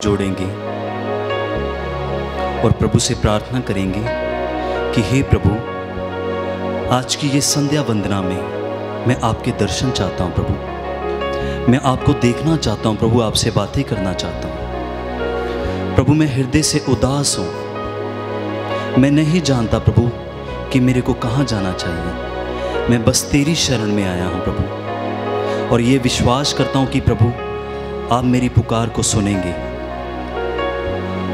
जोड़ेंगे और प्रभु से प्रार्थना करेंगे कि हे प्रभु, आज की ये संध्या वंदना में मैं आपके दर्शन चाहता हूँ प्रभु। मैं आपको देखना चाहता हूँ प्रभु, आपसे बातें करना चाहता हूँ प्रभु। मैं हृदय से उदास हूँ। मैं नहीं जानता प्रभु कि मेरे को कहाँ जाना चाहिए। मैं बस तेरी शरण में आया हूँ प्रभु, और ये विश्वास करता हूँ कि प्रभु आप मेरी पुकार को सुनेंगे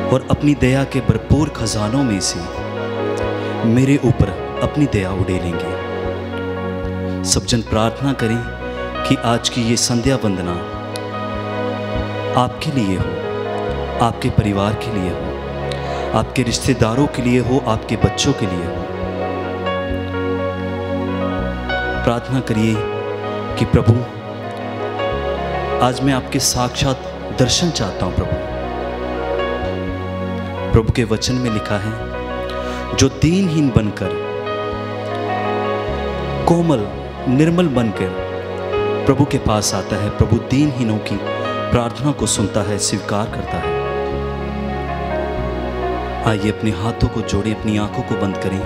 और अपनी दया के भरपूर खजानों में से मेरे ऊपर अपनी दया उड़ेलेंगे। सब जन प्रार्थना करें कि आज की ये संध्या वंदना आपके लिए हो, आपके परिवार के लिए हो, आपके रिश्तेदारों के लिए हो, आपके बच्चों के लिए हो। प्रार्थना करिए कि प्रभु आज मैं आपके साक्षात दर्शन चाहता हूं प्रभु। प्रभु के वचन में लिखा है, जो दीनहीन बनकर, कोमल निर्मल बनकर प्रभु के पास आता है, प्रभु दीनहीनों की प्रार्थना को सुनता है, स्वीकार करता है। आइए अपने हाथों को जोड़ें, अपनी आंखों को बंद करें,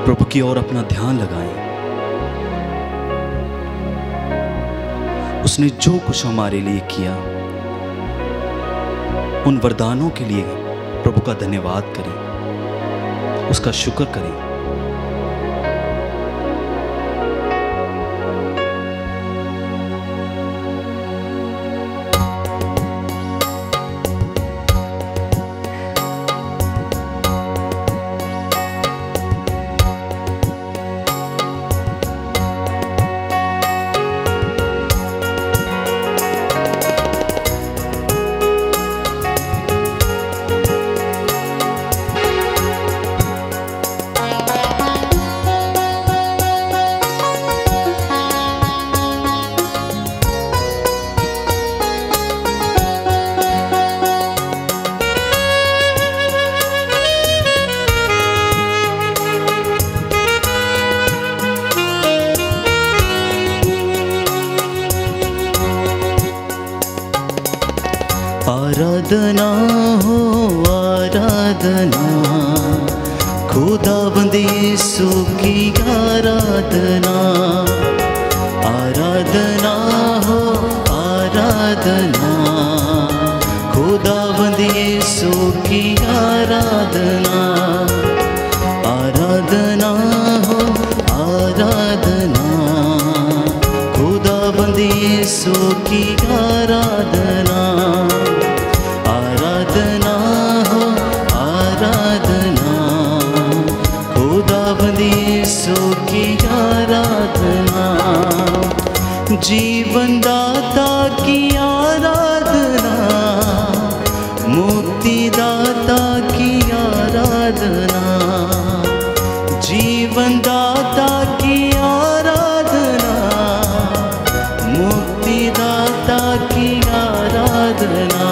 प्रभु की ओर अपना ध्यान लगाएं। उसने जो कुछ हमारे लिए किया, उन वरदानों के लिए प्रभु का धन्यवाद करें, उसका शुक्र करें। आराधना हो आराधना, खुदावंद यीशु की आराधना। आराधना हो आराधना, खुदावंद यीशु की आराधना। आराधना हो आराधना, खुदावंद यीशु की आराधना। आराधना हो आराधना, खुदावंद यीशु की आराधना। जीवन दाता की आराधना, मुक्ति दाता की आराधना। जीवन दाता की आराधना, मुक्ति दाता की आराधना।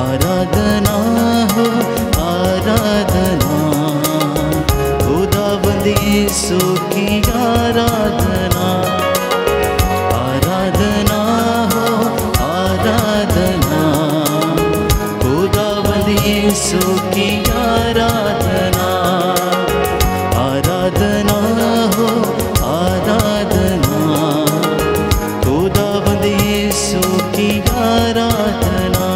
आराधना हो आराधना, खुदावंद यीशु की आराधना। आराधना हो आराधना, खुदावंद यीशु की आराधना। आराधना हो आराधना, खुदावंद यीशु की आराधना।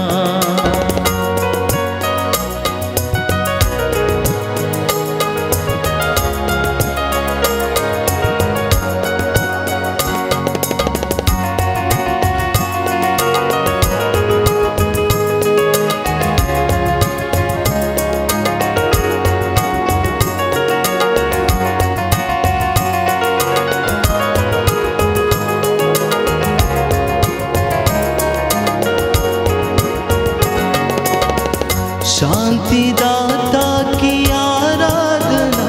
शांति दाता की आराधना,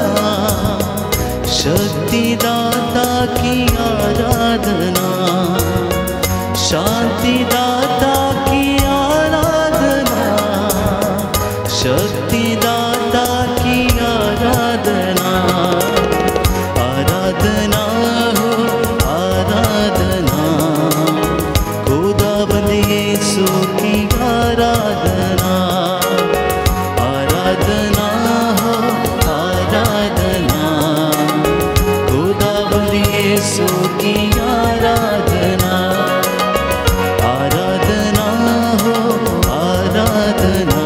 शक्ति दाता की आराधना। शांति दाता की आराधना, शक्ति दाता की आराधना। आराधना हो आराधना, खुदावंद यीशु की आराधना, आराधना हो आराधना, खुदावंद यीशु की आराधना, आराधना हो आराधना,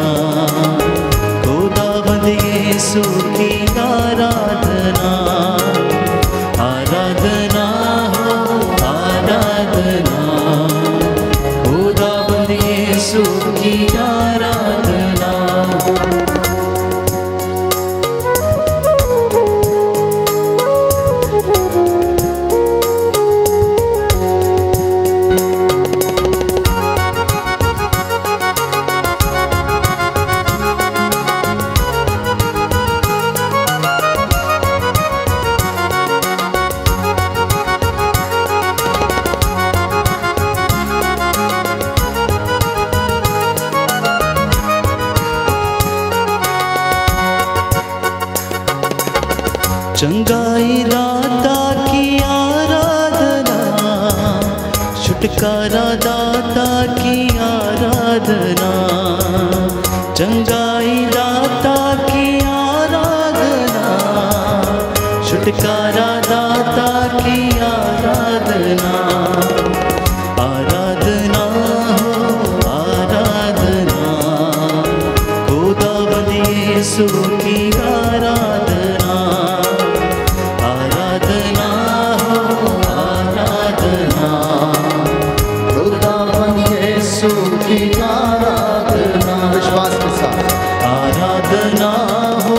खुदावंद यीशु की आराधना, आराधना हो आराधना, खुदावंद यीशु की आराधना। चंगाई दाता की आराधना, छुटकारा दाता की आराधना, चंगाई दाता की आराधना, छुटकारा दाता की आराधना, आराधना हो आराधना, खुदावंद यीशु की आराधना, आराधना हो आराधना, खुदावंद यीशु की आराधना। विश्वास के साथ आराधना हो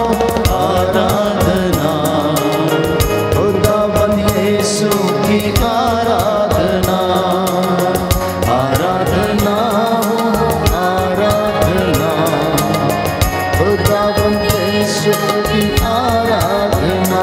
आराधना, खुदावंद यीशु की आराधना, आराधना हो आराधना, खुदावंद यीशु की आराधना।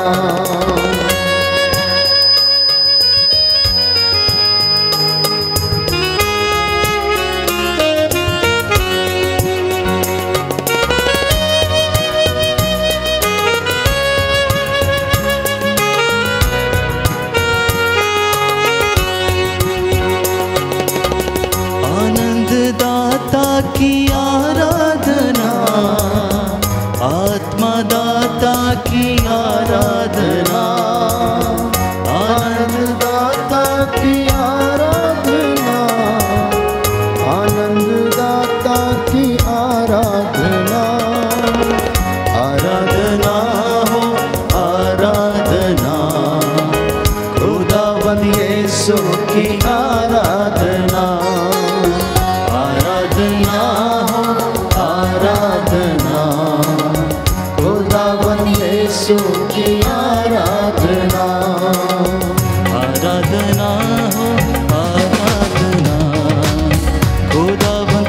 दाता की आराधना, आत्मा दाता की आराधना, आनंद दाता की आराधना, आनंद दाता की आराधना, आराधना हो आराधना, खुदावंद यीशु की आराधना, आराधना हो आराधना, खुदावंद यीशु की आराधना, आराधना हो आराधना, खुदावंद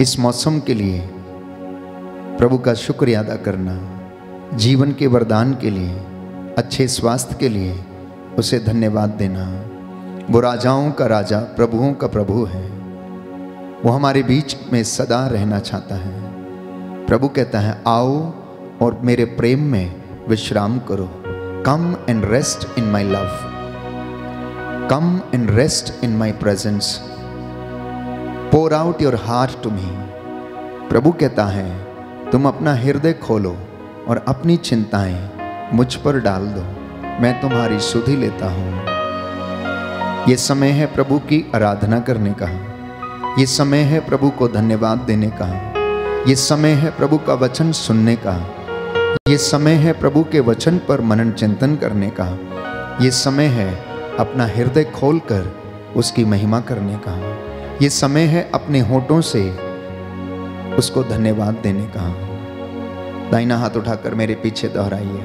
इस मौसम के लिए प्रभु का शुक्रिया अदा करना, जीवन के वरदान के लिए, अच्छे स्वास्थ्य के लिए उसे धन्यवाद देना। वो राजाओं का राजा, प्रभुओं का प्रभु है। वो हमारे बीच में सदा रहना चाहता है। प्रभु कहता है, आओ और मेरे प्रेम में विश्राम करो। Come and rest in my love, come and rest in my presence, pour out your heart to me. प्रभु कहता है, तुम अपना हृदय खोलो और अपनी चिंताएं मुझ पर डाल दो, मैं तुम्हारी सुधि लेता हूँ। ये समय है प्रभु की आराधना करने का, ये समय है प्रभु को धन्यवाद देने का, ये समय है प्रभु का वचन सुनने का, ये समय है प्रभु के वचन पर मनन चिंतन करने का, ये समय है अपना हृदय खोलकर उसकी महिमा करने का, ये समय है अपने होठों से उसको धन्यवाद देने का। दाहिना हाथ उठाकर मेरे पीछे दोहराइए,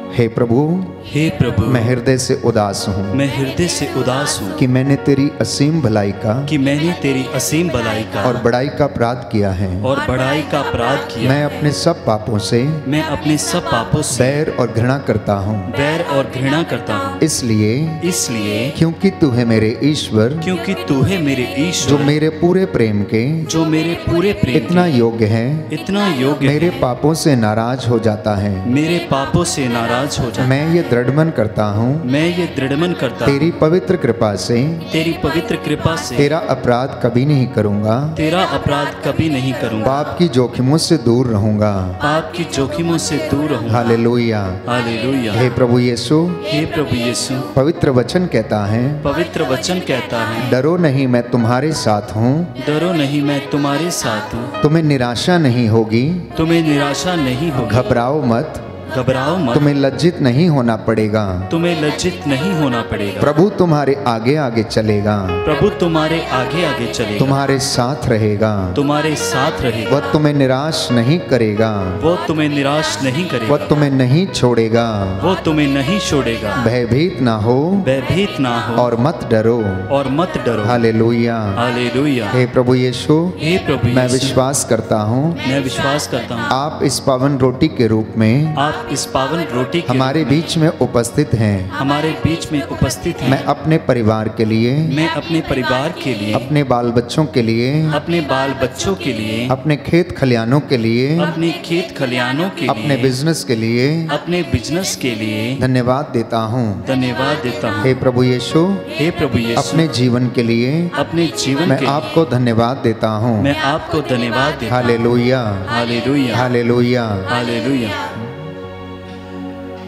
हे प्रभु, हे प्रभु, मैं हृदय से उदास हूँ, मैं हृदय से उदास हूँ कि मैंने तेरी असीम भलाई का, कि मैंने तेरी असीम भलाई का और बड़ाई का अपराध किया है, और बड़ाई का अपराध किया। मैं अपने सब पापों से, मैं अपने सब पापों से बैर और घृणा करता हूँ, बैर और घृणा करता हूँ। इसलिए क्योंकि तू है मेरे ईश्वर, क्योंकि तू है मेरे ईश्वर, जो मेरे पूरे प्रेम के, जो मेरे पूरे प्रेम इतना योग्य है, इतना योग्य, मेरे पापों से नाराज हो जाता है, मेरे पापों से नाराज हो जाता। मैं ये दृढ़मन करता हूँ, मैं ये दृढ़मन करता, तेरी पवित्र कृपा से, तेरी पवित्र कृपा से तेरा अपराध कभी नहीं करूँगा, तेरा अपराध कभी नहीं करूँगा, पाप की जोखिमों से दूर रहूँगा, पाप की जोखिमों से दूर रहूँगा। Hallelujah, hallelujah. हे प्रभु यीशु, हे प्रभु यीशु, पवित्र वचन कहता है, पवित्र वचन कहता है, डरो नहीं, मैं तुम्हारे साथ हूँ, डरो नहीं, मैं तुम्हारे साथ हूँ, तुम्हें निराशा नहीं होगी, तुम्हें निराशा नहीं होगी, घबराओ मत, घबराओ मत, तुम्हें लज्जित नहीं होना पड़ेगा, तुम्हें लज्जित नहीं होना पड़ेगा, प्रभु तुम्हारे आगे आगे चलेगा, प्रभु तुम्हारे आगे आगे चलेगा, तुम्हारे साथ रहेगा, तुम्हारे साथ रहेगा, वह तुम्हें निराश नहीं करेगा, वो तुम्हें निराश नहीं करेगा, वह तुम्हें नहीं छोड़ेगा, वो तुम्हें नहीं छोड़ेगा, भयभीत ना हो, भयभीत ना हो, और मत डरो, और मत डरो। Hallelujah, hallelujah. हे प्रभु यीशु, हे प्रभु मैं यीशु, विश्वास करता हूँ, मैं विश्वास करता हूँ, आप इस पावन रोटी के रूप में, आप इस पावन रोटी के हमारे बीच में उपस्थित हैं, हमारे बीच में उपस्थित हैं। मैं अपने परिवार के लिए, मैं अपने परिवार के लिए, अपने बाल बच्चों के लिए, अपने बाल बच्चों के लिए, अपने खेत खलियानों के लिए, अपने खेत खलियानों के अपने लिए, बिजनेस के लिए अपने बिजनेस के लिए धन्यवाद देता हूँ। धन्यवाद देता हूँ। हे प्रभु यीशु, हे प्रभु यीशु, अपने जीवन के लिए अपने जीवन मैं के आपको धन्यवाद देता हूँ। मैं आपको धन्यवाद देता हूँ। Hallelujah, hallelujah, hallelujah. हालेलुया।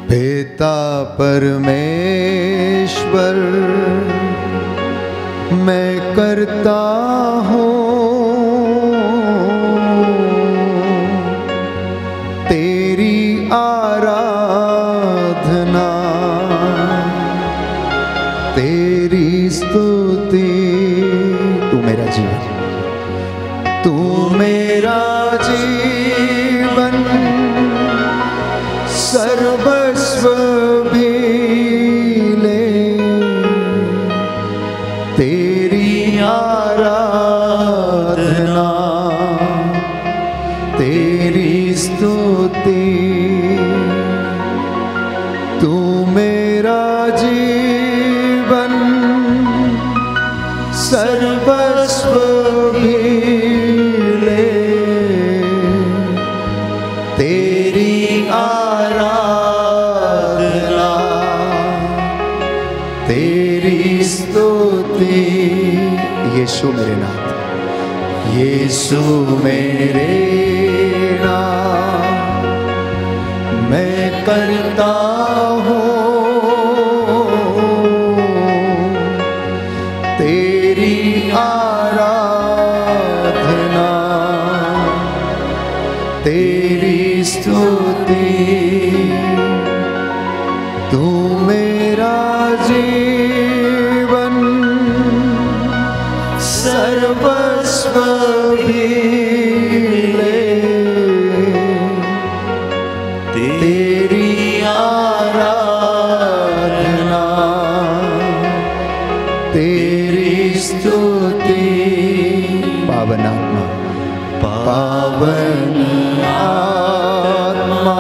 पिता परमेश्वर, मैं करता हूँ तेरी आराधना, तेरी स्तुति। तू मेरा जीवन, तू मेरा जीवन, सर्वस्व भी ले, तेरी आराधना, तेरी स्तुति। तू मेरा जीवन, सर्वस्व भी ले, तेरी आराधना, तेरी स्तुति। यीशु मेरे नाथ, यीशु मेरे नाथ, मैं करता हूँ तेरी आराधना, तेरी स्तुति। तू मेरा जीवन, सर्वस्व भी ले, तेरी आराधना, तेरी स्तुति। पावन आत्मा, पावन आत्मा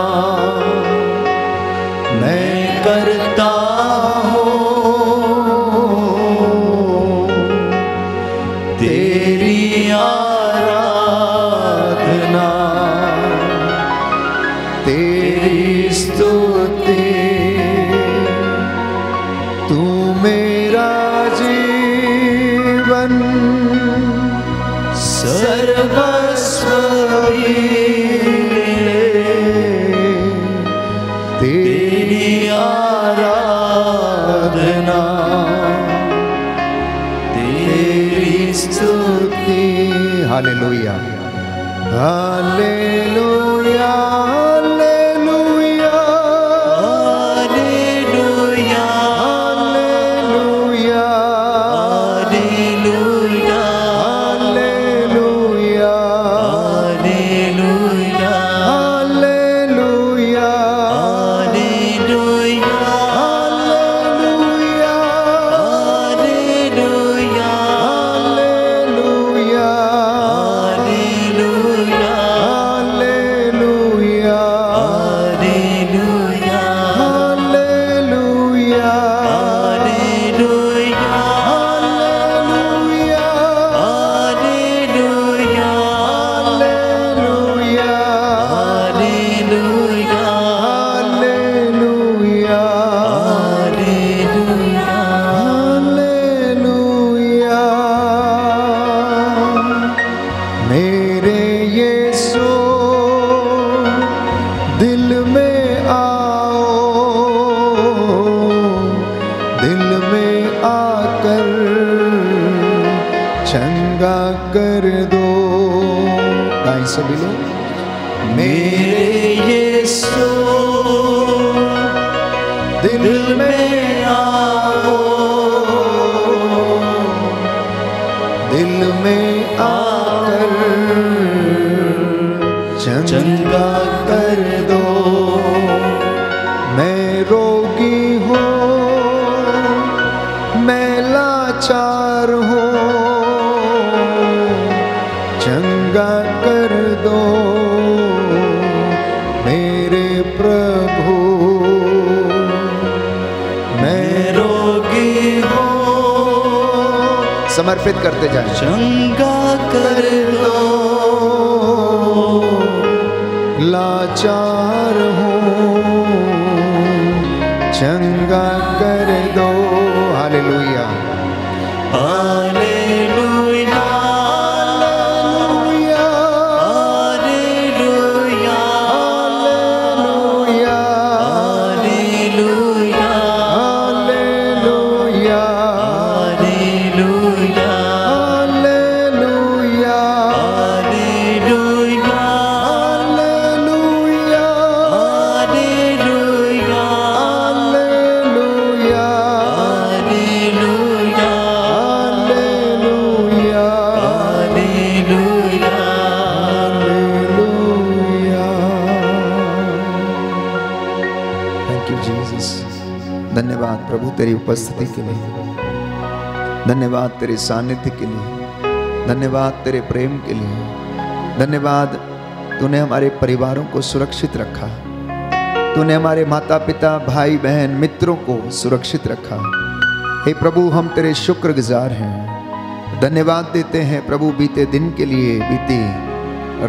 मैं करता हूँ तेरी आराधना, तेरी स्तुति। तू मेरा जीवन सर्वस्व तेरी आराधना, तेरी स्तुति। Hallelujah hallelujah hallelujah hallelujah hallelujah hallelujah hallelujah hallelujah मेरे यीशु दिल में आओ, दिल में आकर चंगा कर दो। गाएं सभी लोग। मेरे यीशु दिल में आओ, दिल में आकर चंगा कर दो। मैं रोगी हूँ, मैं लाचार हूँ, चंगा कर दो मेरे प्रभु। मैं रोगी हूँ, समर्पित करते जाए। चंगा कर दो, लाचार हूँ, चंगा कर दो। Hallelujah hallelujah hallelujah hallelujah hallelujah hallelujah hallelujah hallelujah hallelujah धन्यवाद प्रभु तेरी उपस्थिति के लिए, धन्यवाद तेरे सानिध्य के लिए, धन्यवाद तेरे प्रेम के लिए, धन्यवाद तूने हमारे परिवारों को सुरक्षित रखा, तूने हमारे माता पिता भाई बहन मित्रों को सुरक्षित रखा। हे प्रभु हम तेरे शुक्रगुजार हैं, धन्यवाद देते हैं प्रभु बीते दिन के लिए, बीती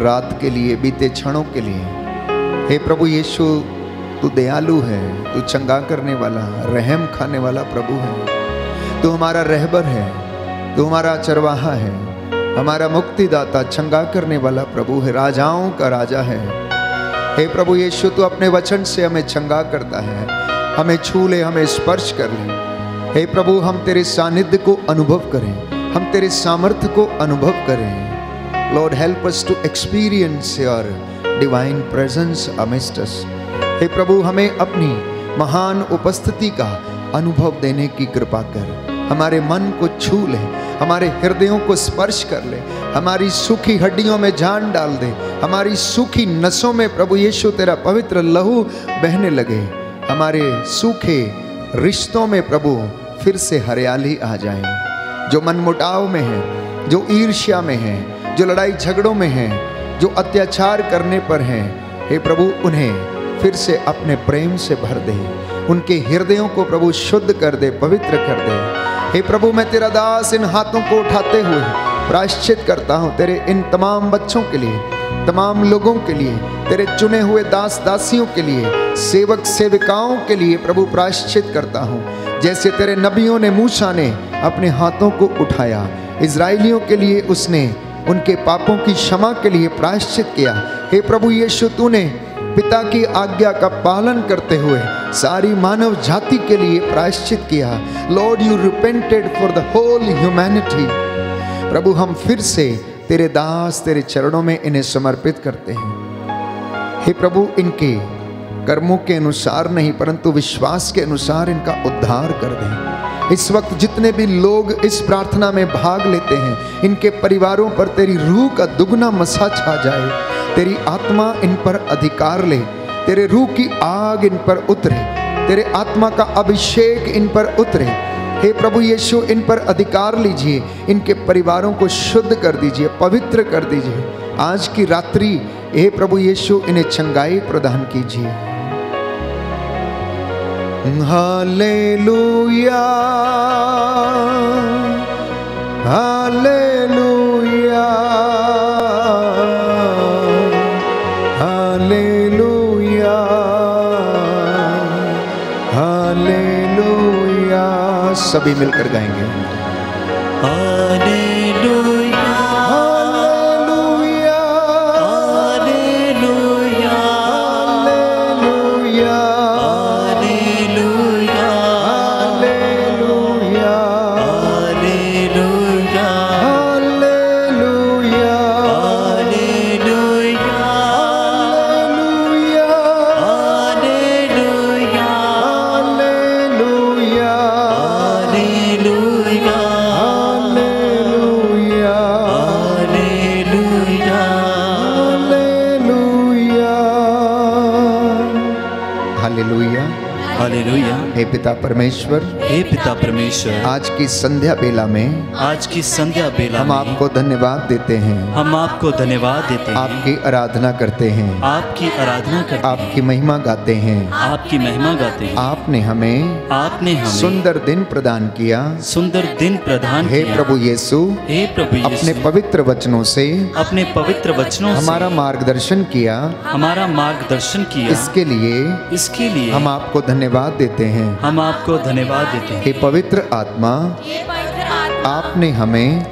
रात के लिए, बीते क्षणों के लिए। हे प्रभु यीशु तू दयालु है, तू चंगा करने वाला, रहम खाने वाला प्रभु है। तू हमारा रहबर है, तू हमारा चरवाहा है, हमारा मुक्तिदाता, चंगा करने वाला प्रभु है, राजाओं का राजा है। हे प्रभु यीशु तू अपने वचन से हमें चंगा करता है, हमें छू ले, हमें स्पर्श कर ले। हे प्रभु हम तेरे सानिध्य को अनुभव करें, हम तेरे सामर्थ्य को अनुभव करें। Lord help us to experience your divine presence amidst us. हे प्रभु हमें अपनी महान उपस्थिति का अनुभव देने की कृपा कर, हमारे मन को छू ले, हमारे हृदयों को स्पर्श कर ले, हमारी सूखी हड्डियों में जान डाल दे, हमारी सूखी नसों में प्रभु यीशु तेरा पवित्र लहू बहने लगे, हमारे सूखे रिश्तों में प्रभु फिर से हरियाली आ जाए। जो मनमुटाव में है, जो ईर्ष्या में है, जो लड़ाई झगड़ों में है, जो अत्याचार करने पर हैं, हे प्रभु उन्हें फिर से अपने प्रेम से भर दे, उनके हृदयों को प्रभु शुद्ध कर दे, पवित्र कर दे। हे प्रभु मैं तेरा दास इन हाथों को उठाते हुए प्रायश्चित करता हूँ तेरे इन तमाम बच्चों के लिए, तमाम लोगों के लिए, तेरे चुने हुए दास दासियों के लिए, सेवक सेविकाओं के लिए प्रभु प्रायश्चित करता हूँ। जैसे तेरे नबियों ने, मूसा ने अपने हाथों को उठाया, इजराइलियों के लिए उसने उनके पापों की क्षमा के लिए प्रायश्चित किया। हे प्रभु यीशु तूने पिता की आज्ञा का पालन करते हुए सारी मानव जाति के लिए प्रायश्चित किया। Lord you repented for the whole humanity. प्रभु हम फिर से तेरे दास तेरे चरणों में इन्हें समर्पित करते हैं। हे प्रभु इनके कर्मों के अनुसार नहीं परंतु विश्वास के अनुसार इनका उद्धार कर दें। इस वक्त जितने भी लोग इस प्रार्थना में भाग लेते हैं, इनके परिवारों पर तेरी रूह का दुगना मसा छा जाए, तेरी आत्मा इन पर अधिकार ले, तेरे रूह की आग इन पर उतरे, तेरे आत्मा का अभिषेक इन पर उतरे। हे प्रभु यीशु इन पर अधिकार लीजिए, इनके परिवारों को शुद्ध कर दीजिए, पवित्र कर दीजिए। आज की रात्रि हे प्रभु यीशु इन्हें चंगाई प्रदान कीजिए। Hallelujah hallelujah hallelujah hallelujah. सभी मिलकर गाएंगे hallelujah hallelujah hallelujah hallelujah hallelujah hallelujah hallelujah hallelujah hallelujah hallelujah hallelujah hallelujah hallelujah hallelujah hallelujah hallelujah. Hallelujah. हे पिता परमेश्वर, हे पिता परमेश्वर, आज की संध्या बेला में आज की संध्या बेला हम में आपको धन्यवाद देते हैं, हम आपको धन्यवाद देते हैं, आपकी आराधना करते हैं, आपकी आराधना करते हैं, आपकी महिमा गाते हैं। आपकी महिमा गाते हैं। आपने हमें सुंदर दिन प्रदान किया। सुंदर दिन प्रदान हे किया। प्रभु यीशु, हे प्रभु यीशु, अपने पवित्र वचनों से अपने पवित्र वचनों से हमारा मार्गदर्शन किया। हमारा मार्गदर्शन किया। इसके लिए हम हम आपको धन्यवाद देते हैं। आपको धन्यवाद देते हैं। हे पवित्र आत्मा, आपने हमें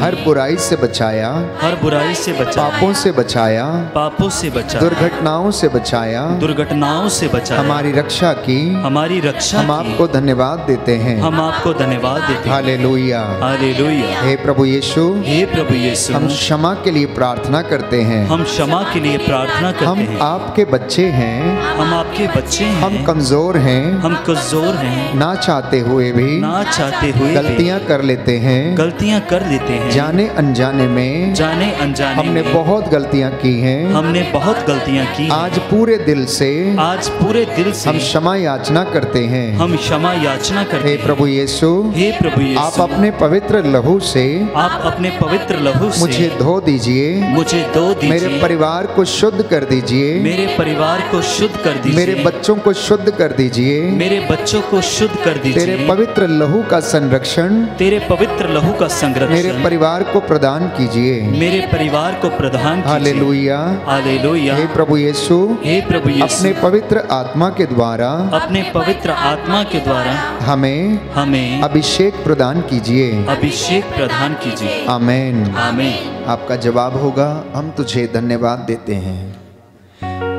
हर बुराई से बचाया, हर बुराई से बचाया, पापों से बचाया, पापों से बचाया, दुर्घटनाओं से बचाया, दुर्घटनाओं से बचाया, हमारी रक्षा की। हमारी रक्षा हम की। आपको धन्यवाद देते हैं। हम आपको धन्यवाद देते हैं। Hallelujah hallelujah. हे प्रभु यीशु, हे प्रभु यीशु, हम क्षमा के लिए प्रार्थना करते हैं। हम क्षमा के लिए प्रार्थना करते हम हैं। आपके बच्चे हैं, हम आपके बच्चे हैं। हम कमजोर हैं, हम कमजोर हैं। ना चाहते हुए भी ना चाहते हुए गलतियां कर लेते हैं, गलतियां कर लेते हैं। जाने अनजाने में जाने अनजाने हमने में बहुत गलतियां की हैं। हमने बहुत गलतियां की हैं। आज पूरे दिल से आज पूरे दिल से हम क्षमा याचना करते हैं। हम क्षमा याचना करते हे हैं। प्रभु यीशु, हे प्रभु यीशु, आप अपने पवित्र लहू से आप अपने पवित्र लहू से मुझे धो दीजिए, मुझे धो दीजिए। मेरे परिवार को शुद्ध कर दीजिए, मेरे परिवार को शुद्ध कर दीजिए। मेरे बच्चों को शुद्ध कर दीजिए। मेरे बच्चों को शुद्ध कर दीजिए। तेरे पवित्र लहू का संरक्षण तेरे पवित्र लहू का संरक्षण मेरे परिवार को प्रदान कीजिए। मेरे परिवार को प्रदान कीजिए। Hallelujah hallelujah. हे प्रभु यीशु, हे प्रभु यीशु, अपने पवित्र आत्मा के द्वारा अपने पवित्र आत्मा के द्वारा हमें अभिषेक प्रदान कीजिए। अभिषेक प्रदान कीजिए। आमीन। आमीन। आपका जवाब होगा, हम तुझे धन्यवाद देते हैं।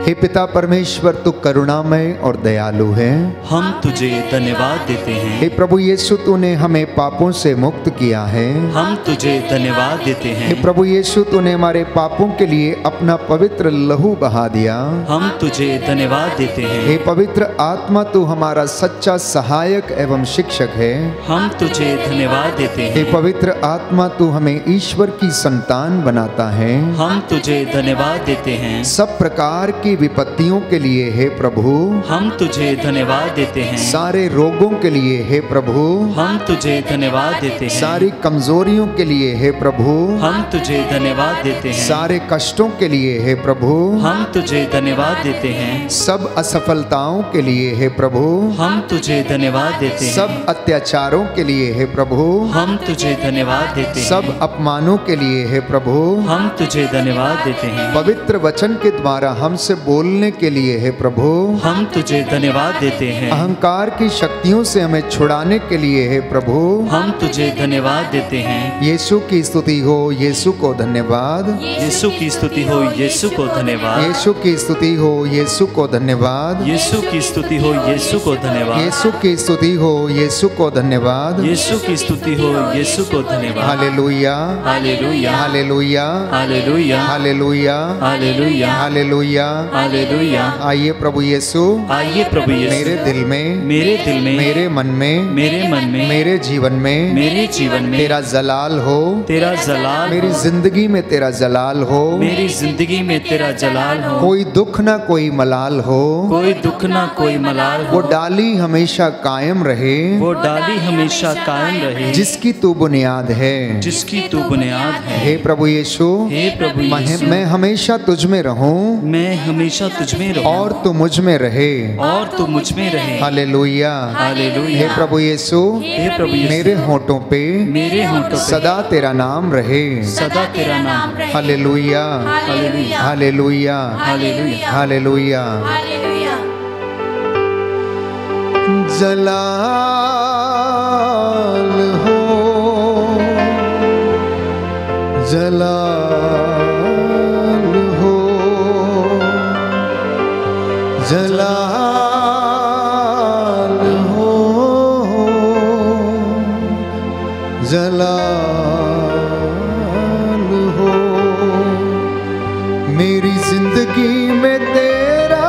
हे पिता परमेश्वर, तू करुणामय और दयालु है। हम तुझे धन्यवाद देते हैं। हे प्रभु यीशु, तूने हमें पापों से मुक्त किया है। हम तुझे धन्यवाद देते हे हैं। प्रभु यीशु, तूने हमारे पापों के लिए अपना पवित्र लहू बहा दिया। हम तुझे धन्यवाद देते हे हैं। पवित्र आत्मा, तू हमारा सच्चा सहायक एवं शिक्षक है। हम तुझे धन्यवाद देते हे हैं। पवित्र आत्मा, तू हमें ईश्वर की संतान बनाता है। हम तुझे धन्यवाद देते हैं। सब प्रकार की की विपत्तियों के लिए हे प्रभु हम तुझे धन्यवाद देते हैं। सारे रोगों के लिए हे प्रभु हम तुझे धन्यवाद देते हैं। सारी कमजोरियों के लिए हे प्रभु हम तुझे धन्यवाद देते हैं। सारे कष्टों के लिए हे प्रभु हम तुझे धन्यवाद देते हैं। सब असफलताओं के लिए हे प्रभु हम तुझे धन्यवाद देते हैं। सब अत्याचारों के लिए हे प्रभु हम तुझे धन्यवाद देते हैं। सब अपमानों के लिए हे प्रभु हम तुझे धन्यवाद देते हैं। पवित्र वचन के द्वारा हमसे बोलने के लिए हे प्रभु हम तुझे धन्यवाद देते हैं। अहंकार की शक्तियों से हमें छुड़ाने के लिए हे प्रभु हम तुझे धन्यवाद देते हैं। यीशु की स्तुति हो, यीशु को धन्यवाद। यीशु की स्तुति हो, यीशु को धन्यवाद। यीशु की स्तुति हो, यीशु को धन्यवाद। यीशु की स्तुति हो, यीशु को धन्यवाद। यीशु की स्तुति हो, यीशु को धन्यवाद। यीशु की स्तुति हो, यीशु को धन्यवाद। Hallelujah hallelujah hallelujah hallelujah hallelujah hallelujah hallelujah hallelujah. आइए प्रभु यीशु आइए प्रभु यीशु मेरे दिल में, मेरे दिल में, मेरे मन में, मेरे मन में, मेरे जीवन में, मेरे जीवन में तेरा जलाल हो। तेरा जलाल मेरी हो। जिंदगी में तेरा जलाल हो। मेरी जिंदगी में तेरा जलाल हो। कोई दुख ना कोई मलाल हो। कोई दुख ना कोई मलाल हो। वो डाली हमेशा कायम रहे, वो डाली हमेशा कायम रहे, जिसकी तू बुनियाद है। जिसकी तू बुनियाद है। हे प्रभु यीशु, हे प्रभु यीशु, मैं हमेशा तुझ में रहूं मैं हमेशा तुझ में रहूं और तू मुझ में रहे। और तू मुझ में रहे। Hallelujah hallelujah. हे प्रभु यीशु, हे प्रभु यीशु, मेरे होठों पे मेरे होठों पे सदा तेरा नाम रहे। सदा तेरा नाम रहे। Hallelujah hallelujah hallelujah hallelujah hallelujah. Hallelujah. जलाल हो, जलाल हो, जलाल हो, जलाल हो। मेरी जिंदगी में तेरा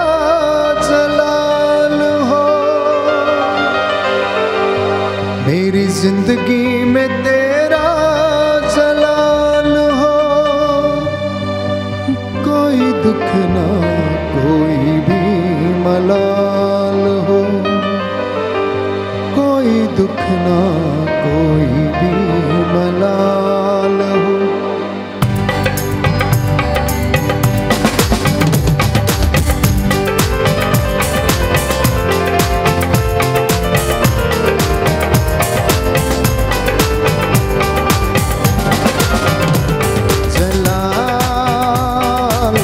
जलाल हो। मेरी जिंदगी में तेरा जलाल हो। कोई दुख ना कोई भी मलाल हो। कोई दुख ना कोई भी मलाल हो। जलाल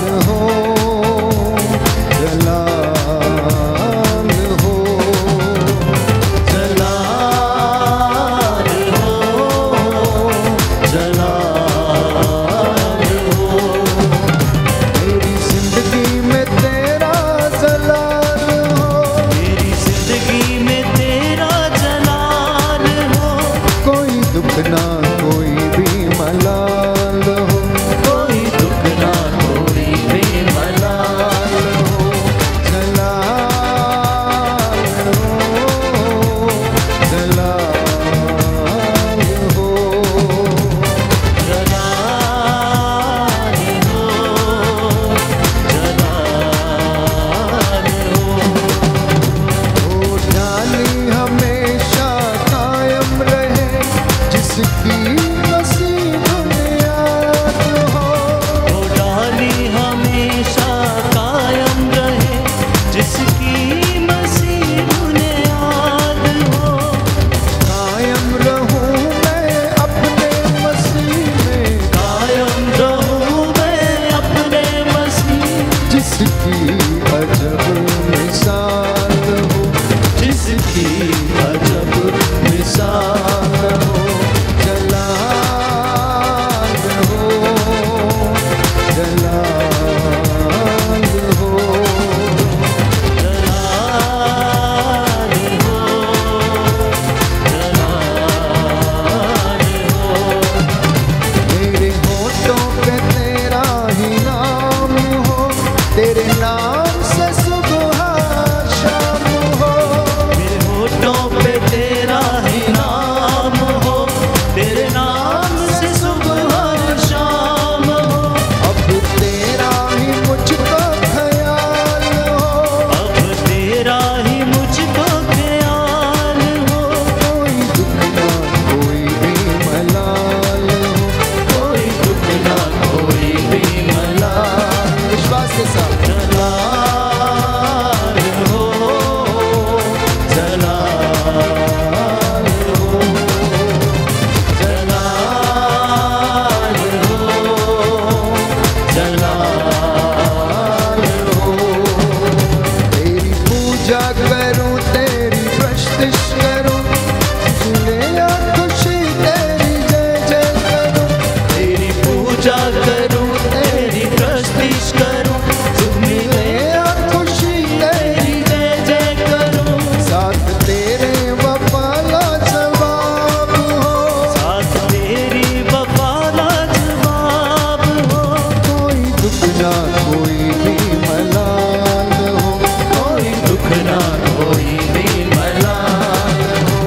ना कोई भी मलाल हो, कोई दुख ना कोई भी मलाल हो,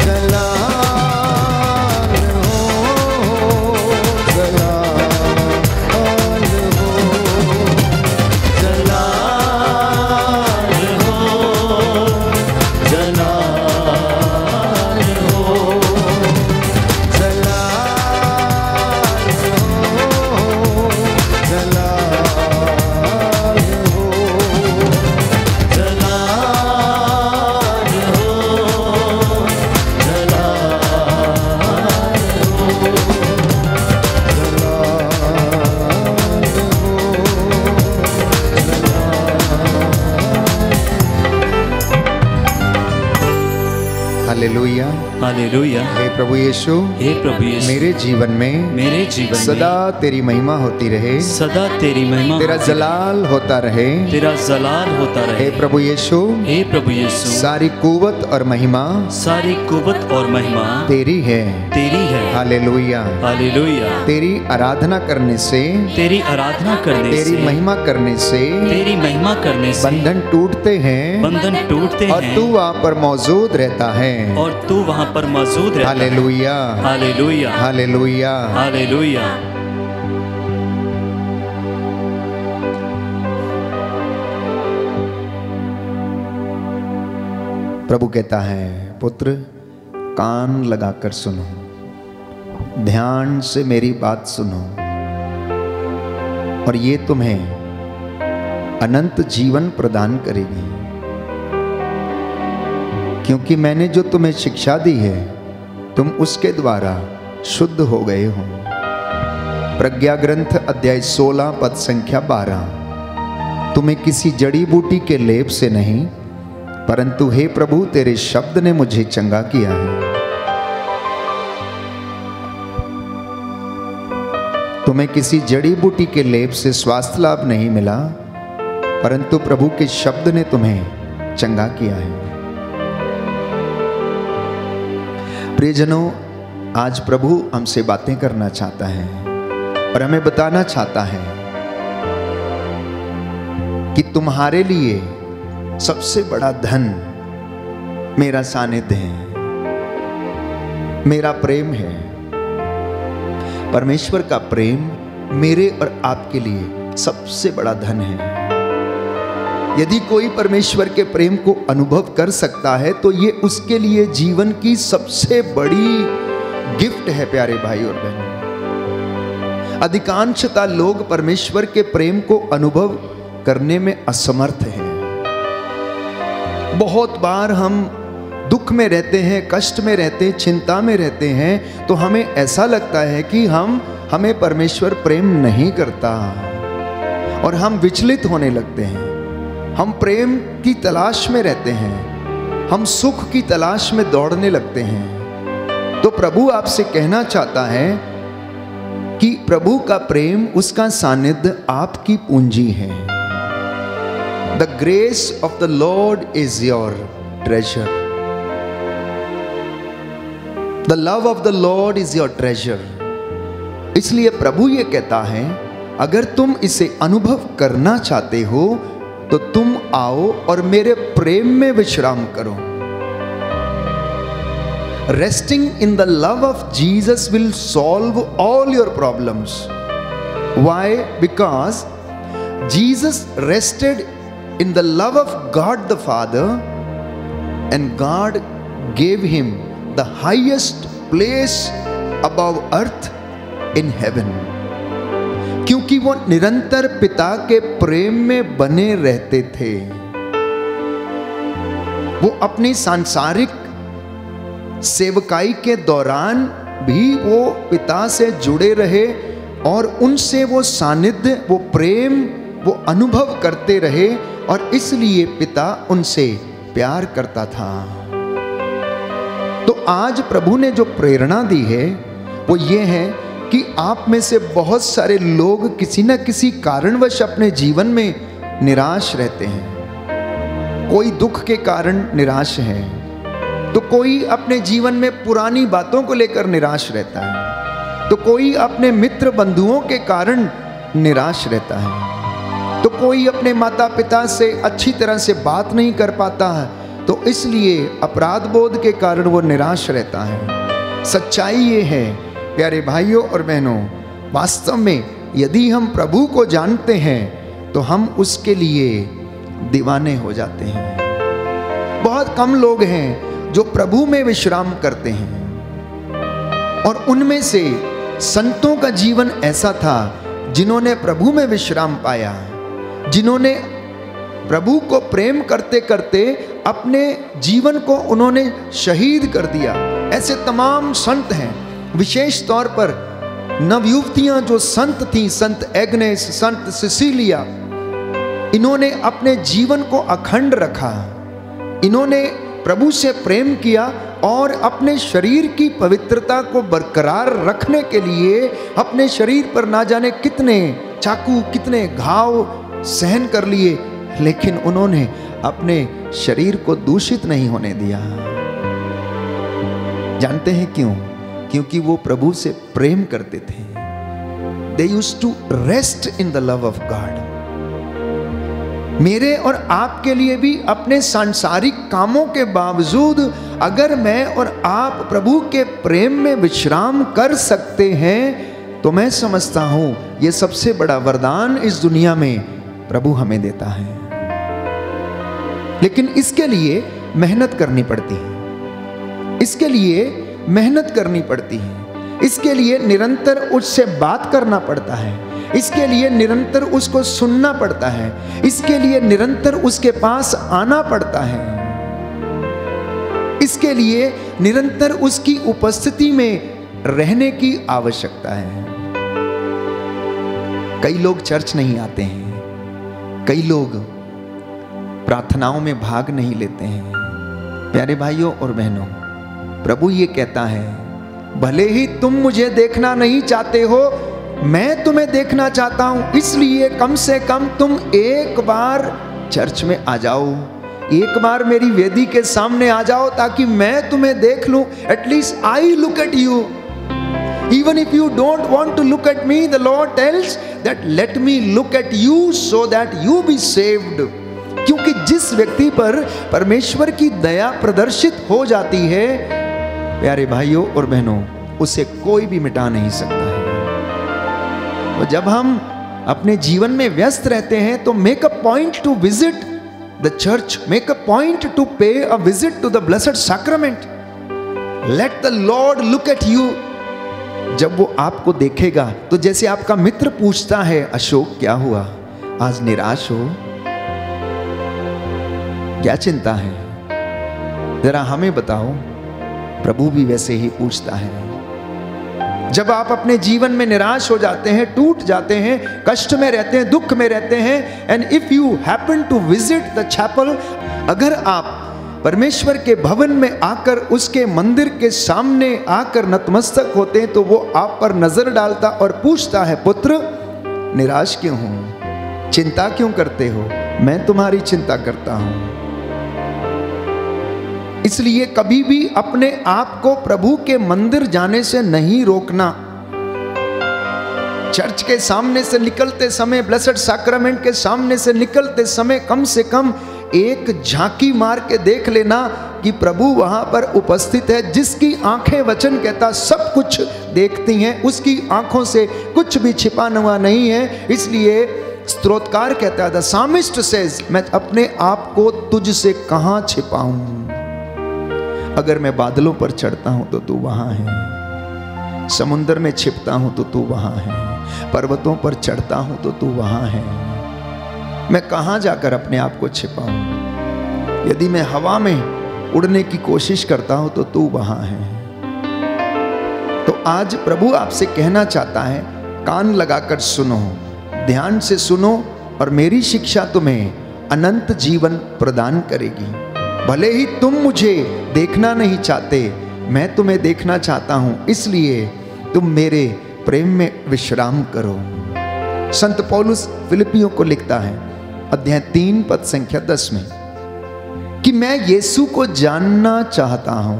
जलाल हो, जलाल हो, जलाल हो, जलाल हो, हालेलुया। हालेलुया। हे प्रभु यीशु, हे प्रभु यीशु, मेरे जीवन में सदा तेरी महिमा होती रहे, सदा तेरी महिमा, तेरा जलाल होता रहे, तेरा जलाल होता रहे। हे प्रभु यीशु, हे प्रभु यीशु, सारी कुव्वत और महिमा, सारी कुव्वत और महिमा तेरी है, तेरी है। हालेलुया। हालेलुया। तेरी आराधना करने से, तेरी आराधना करने से, तेरी महिमा करने से, तेरी महिमा करने से बंधन टूटते हैं, बंधन टूटते हैं, और तू वहाँ पर मौजूद रहता है, और तू वहाँ पर मौजूद रहता है। हालेलुया। हालेलुया। हालेलुया। हालेलुया। प्रभु कहता है, पुत्र कान लगाकर सुनो, ध्यान से मेरी बात सुनो, और ये तुम्हें अनंत जीवन प्रदान करेगी, क्योंकि मैंने जो तुम्हें शिक्षा दी है तुम उसके द्वारा शुद्ध हो गए हो। प्रज्ञा ग्रंथ अध्याय 16 पद संख्या 12। तुम्हें किसी जड़ी बूटी के लेप से नहीं, परंतु हे प्रभु तेरे शब्द ने मुझे चंगा किया है। तुम्हें किसी जड़ी बूटी के लेप से स्वास्थ्य लाभ नहीं मिला, परंतु प्रभु के शब्द ने तुम्हें चंगा किया है। प्रियजनों, आज प्रभु हमसे बातें करना चाहता है और हमें बताना चाहता है कि तुम्हारे लिए सबसे बड़ा धन मेरा सानिध्य है, मेरा प्रेम है। परमेश्वर का प्रेम मेरे और आपके लिए सबसे बड़ा धन है। यदि कोई परमेश्वर के प्रेम को अनुभव कर सकता है तो ये उसके लिए जीवन की सबसे बड़ी गिफ्ट है। प्यारे भाई और बहन, अधिकांशतः लोग परमेश्वर के प्रेम को अनुभव करने में असमर्थ हैं। बहुत बार हम दुख में रहते हैं, कष्ट में रहते हैं, चिंता में रहते हैं, तो हमें ऐसा लगता है कि हमें परमेश्वर प्रेम नहीं करता और हम विचलित होने लगते हैं। हम प्रेम की तलाश में रहते हैं, हम सुख की तलाश में दौड़ने लगते हैं। तो प्रभु आपसे कहना चाहता है कि प्रभु का प्रेम, उसका सानिध्य आपकी पूंजी है। The grace of the Lord is your treasure. The love of the Lord is your treasure. इसलिए प्रभु ये कहता है, अगर तुम इसे अनुभव करना चाहते हो तो तुम आओ और मेरे प्रेम में विश्राम करो। Resting in the love of Jesus will solve all your problems. Why? Because Jesus rested in the love of God the Father, and God gave him the highest place above earth in heaven. क्योंकि वो निरंतर पिता के प्रेम में बने रहते थे। वो अपनी सांसारिक सेवकाई के दौरान भी वो पिता से जुड़े रहे और उनसे वो सानिध्य, वो प्रेम, वो अनुभव करते रहे, और इसलिए पिता उनसे प्यार करता था। तो आज प्रभु ने जो प्रेरणा दी है वो ये है कि आप में से बहुत सारे लोग किसी न किसी कारणवश अपने जीवन में निराश रहते हैं। कोई दुख के कारण निराश है, तो कोई अपने जीवन में पुरानी बातों को लेकर निराश रहता है, तो कोई अपने मित्र बंधुओं के कारण निराश रहता है। तो कोई अपने माता पिता से अच्छी तरह से बात नहीं कर पाता है, तो इसलिए अपराध बोध के कारण वो निराश रहता है। सच्चाई ये है प्यारे भाइयों और बहनों, वास्तव में यदि हम प्रभु को जानते हैं तो हम उसके लिए दीवाने हो जाते हैं। बहुत कम लोग हैं जो प्रभु में विश्राम करते हैं, और उनमें से संतों का जीवन ऐसा था जिन्होंने प्रभु में विश्राम पाया, जिन्होंने प्रभु को प्रेम करते करते अपने जीवन को उन्होंने शहीद कर दिया। ऐसे तमाम संत हैं। विशेष तौर पर नवयुवतियां जो संत थीं, संत एग्नेस, संत सिसिलिया, इन्होंने अपने जीवन को अखंड रखा। इन्होंने प्रभु से प्रेम किया और अपने शरीर की पवित्रता को बरकरार रखने के लिए अपने शरीर पर ना जाने कितने चाकू, कितने घाव सहन कर लिए, लेकिन उन्होंने अपने शरीर को दूषित नहीं होने दिया। जानते हैं क्यों? क्योंकि वो प्रभु से प्रेम करते थे। They used to rest in the love of God. मेरे और आपके लिए भी अपने सांसारिक कामों के बावजूद अगर मैं और आप प्रभु के प्रेम में विश्राम कर सकते हैं, तो मैं समझता हूं यह सबसे बड़ा वरदान इस दुनिया में प्रभु हमें देता है। लेकिन इसके लिए मेहनत करनी पड़ती है, इसके लिए मेहनत करनी पड़ती है, इसके लिए निरंतर उससे बात करना पड़ता है, इसके लिए निरंतर उसको सुनना पड़ता है, इसके लिए निरंतर उसके पास आना पड़ता है, इसके लिए निरंतर उसकी उपस्थिति में रहने की आवश्यकता है। कई लोग चर्च नहीं आते हैं, कई लोग प्रार्थनाओं में भाग नहीं लेते हैं। प्यारे भाइयों और बहनों, प्रभु ये कहता है, भले ही तुम मुझे देखना नहीं चाहते हो, मैं तुम्हें देखना चाहता हूं, इसलिए कम से कम तुम एक बार चर्च में आ जाओ, एक बार मेरी वेदी के सामने आ जाओ, ताकि मैं तुम्हें देख लूं। At least I look at you. Even if you don't want to look at me, the Lord tells that let me look at you so that you be saved. क्योंकि जिस व्यक्ति पर परमेश्वर की दया प्रदर्शित हो जाती है, प्यारे भाइयों और बहनों, उसे कोई भी मिटा नहीं सकता है। और जब हम अपने जीवन में व्यस्त रहते हैं तो make a point to visit the church, make a point to pay a visit to the blessed sacrament. Let the Lord look at you. जब वो आपको देखेगा तो जैसे आपका मित्र पूछता है, अशोक क्या हुआ, आज निराश हो, क्या चिंता है, जरा हमें बताओ। प्रभु भी वैसे ही पूछता है। जब आप अपने जीवन में निराश हो जाते हैं, टूट जाते हैं, कष्ट में रहते हैं, दुख में रहते हैं, and if you happen to visit the chapel, अगर आप परमेश्वर के भवन में आकर उसके मंदिर के सामने आकर नतमस्तक होते हैं, तो वो आप पर नजर डालता और पूछता है, पुत्र निराश क्यों हो, चिंता क्यों करते हो, मैं तुम्हारी चिंता करता हूं। इसलिए कभी भी अपने आप को प्रभु के मंदिर जाने से नहीं रोकना। चर्च के सामने से निकलते समय, ब्लेस्ड सैक्रामेंट के सामने से निकलते समय कम से कम एक झांकी मार के देख लेना कि प्रभु वहां पर उपस्थित है। जिसकी आंखें, वचन कहता, सब कुछ देखती हैं, उसकी आंखों से कुछ भी छिपा हुआ नहीं है। इसलिए स्तोत्रकार कहता है, द सामिस्ट सेज, मैं अपने आप को तुझसे कहां छिपाऊं। अगर मैं बादलों पर चढ़ता हूं तो तू वहां है, समुद्र में छिपता हूं तो तू वहां है, पर्वतों पर चढ़ता हूं तो तू वहां है। मैं कहां जाकर अपने आप को छिपाऊं। यदि मैं हवा में उड़ने की कोशिश करता हूं तो तू वहां है। तो आज प्रभु आपसे कहना चाहता है, कान लगाकर सुनो, ध्यान से सुनो, और मेरी शिक्षा तुम्हें अनंत जीवन प्रदान करेगी। भले ही तुम मुझे देखना नहीं चाहते, मैं तुम्हें देखना चाहता हूं, इसलिए तुम मेरे प्रेम में विश्राम करो। संत पौलुस फिलिपियों को लिखता है, अध्याय 3 पद संख्या 10 में, कि मैं यीशु को जानना चाहता हूं,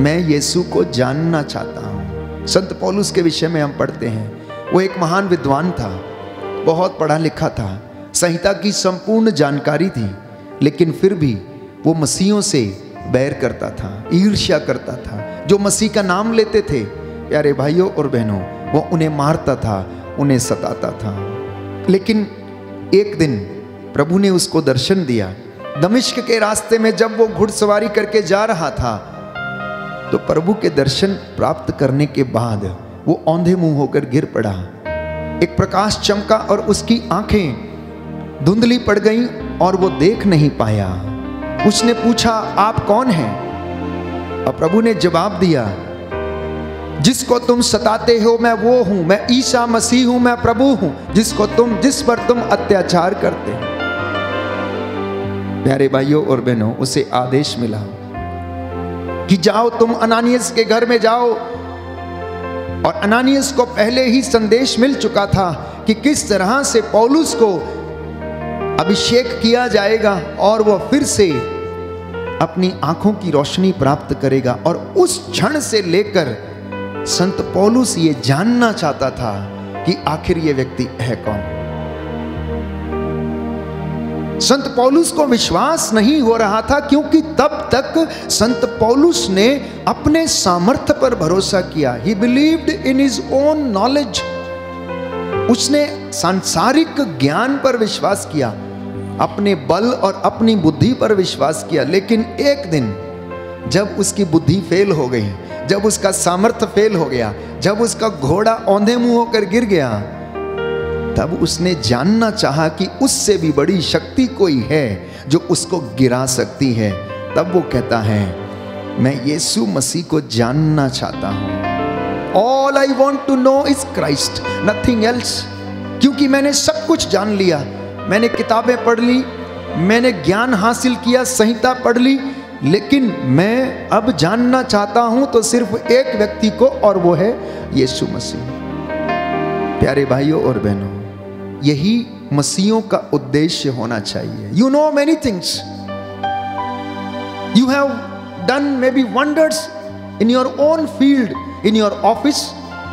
मैं यीशु को जानना चाहता हूं। संत पौलुस के विषय में हम पढ़ते हैं, वो एक महान विद्वान था, बहुत पढ़ा लिखा था, संहिता की संपूर्ण जानकारी थी, लेकिन फिर भी वो मसीहों से बैर करता था, ईर्ष्या करता था। जो मसीह का नाम लेते थे प्यारे भाइयों और बहनों, वो उन्हें मारता था, उन्हें सताता था। लेकिन एक दिन प्रभु ने उसको दर्शन दिया। दमिश्क के रास्ते में जब वो घुड़सवारी करके जा रहा था, तो प्रभु के दर्शन प्राप्त करने के बाद वो औंधे मुंह होकर गिर पड़ा। एक प्रकाश चमका और उसकी आंखें धुंधली पड़ गईं और वो देख नहीं पाया। उसने पूछा, आप कौन हैं? और प्रभु ने जवाब दिया, जिसको तुम सताते हो मैं वो हूं, मैं ईसा मसीह हूं, मैं प्रभु हूं, जिस पर तुम अत्याचार करते हो। प्यारे भाइयों और बहनों, उसे आदेश मिला कि जाओ तुम अनानियस के घर में जाओ। और अनानियस को पहले ही संदेश मिल चुका था कि किस तरह से पौलुस को अभिषेक किया जाएगा और वह फिर से अपनी आंखों की रोशनी प्राप्त करेगा। और उस क्षण से लेकर संत पौलुस ये जानना चाहता था कि आखिर ये व्यक्ति है कौन। संत पौलुस को विश्वास नहीं हो रहा था, क्योंकि तब तक संत पौलुस ने अपने सामर्थ्य पर भरोसा किया। He believed in his own knowledge। उसने सांसारिक ज्ञान पर विश्वास किया, अपने बल और अपनी बुद्धि पर विश्वास किया। लेकिन एक दिन जब उसकी बुद्धि फेल हो गई, जब उसका सामर्थ्य फेल हो गया, जब उसका घोड़ा औंधे मुंह होकर गिर गया, तब उसने जानना चाहा कि उससे भी बड़ी शक्ति कोई है जो उसको गिरा सकती है। तब वो कहता है, मैं यीशु मसीह को जानना चाहता हूं। All I want to know is Christ, nothing else। क्योंकि मैंने सब कुछ जान लिया, मैंने किताबें पढ़ ली, मैंने ज्ञान हासिल किया, संहिता पढ़ ली, लेकिन मैं अब जानना चाहता हूं तो सिर्फ एक व्यक्ति को, और वो है यीशु मसीह। प्यारे भाइयों और बहनों, यही मसीहों का उद्देश्य होना चाहिए। You know many things, you have done may be wonders in your own field, in your office,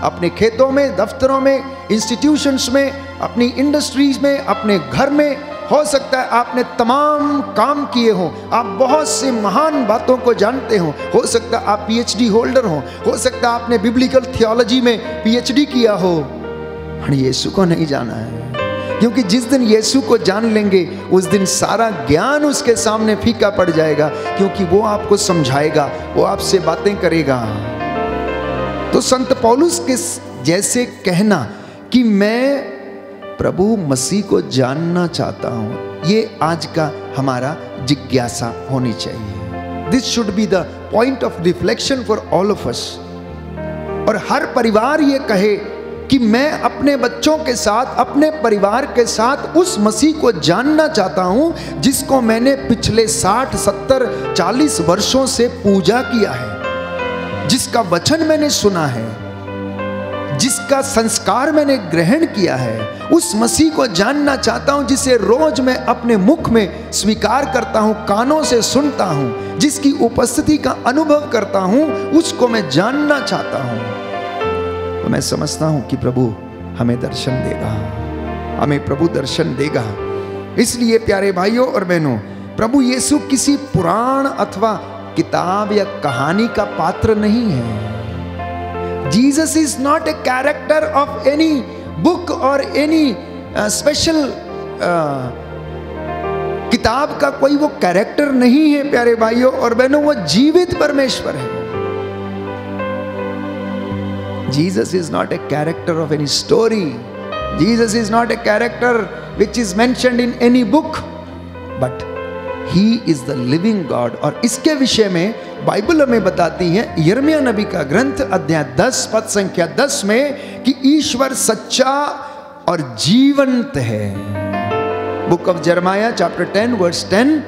अपने खेतों में, दफ्तरों में, इंस्टीट्यूशंस में, अपनी इंडस्ट्रीज में, अपने घर में। हो सकता है आपने तमाम काम किए हो, आप बहुत से महान बातों को जानते हो सकता है आप PhD होल्डर हो सकता है आपने बिब्लिकल थियोलॉजी में PhD किया हो, यीशु को नहीं जाना है। क्योंकि जिस दिन यीशु को जान लेंगे, उस दिन सारा ज्ञान उसके सामने फीका पड़ जाएगा, क्योंकि वो आपको समझाएगा, वो आपसे बातें करेगा। तो संत पौलुस के जैसे कहना कि मैं प्रभु मसीह को जानना चाहता हूं, ये आज का हमारा जिज्ञासा होनी चाहिए। This should be the point of reflection for all of us. और हर परिवार ये कहे कि मैं अपने बच्चों के साथ, अपने परिवार के साथ उस मसीह को जानना चाहता हूं जिसको मैंने पिछले 60, 70, 40 वर्षों से पूजा किया है, जिसका वचन मैंने सुना है, जिसका संस्कार मैंने ग्रहण किया है। उस मसीह को जानना चाहता हूं जिसे रोज मैं अपने मुख में स्वीकार करता हूं, कानों से सुनता हूं, जिसकी उपस्थिति का अनुभव करता हूं, उसको मैं जानना चाहता हूं। तो मैं समझता हूं कि प्रभु हमें दर्शन देगा, हमें प्रभु दर्शन देगा। इसलिए प्यारे भाइयों और बहनों, प्रभु यीशु किसी पुराण अथवा किताब या कहानी का पात्र नहीं है। Jesus is not a character of any book or any special किताब का कोई वो कैरेक्टर नहीं है। प्यारे भाइयों और बहनों, वो जीवित परमेश्वर है। Jesus is not a character of any story. Jesus is not a character which is mentioned in any book, but He is the living God। और इसके विषय में बाइबल हमें बताती है, यिर्मयाह नबी का ग्रंथ अध्याय 10 पद संख्या 10 में, कि ईश्वर सच्चा और जीवंत है। बुक ऑफ जरमाया चैप्टर 10 वर्स 10,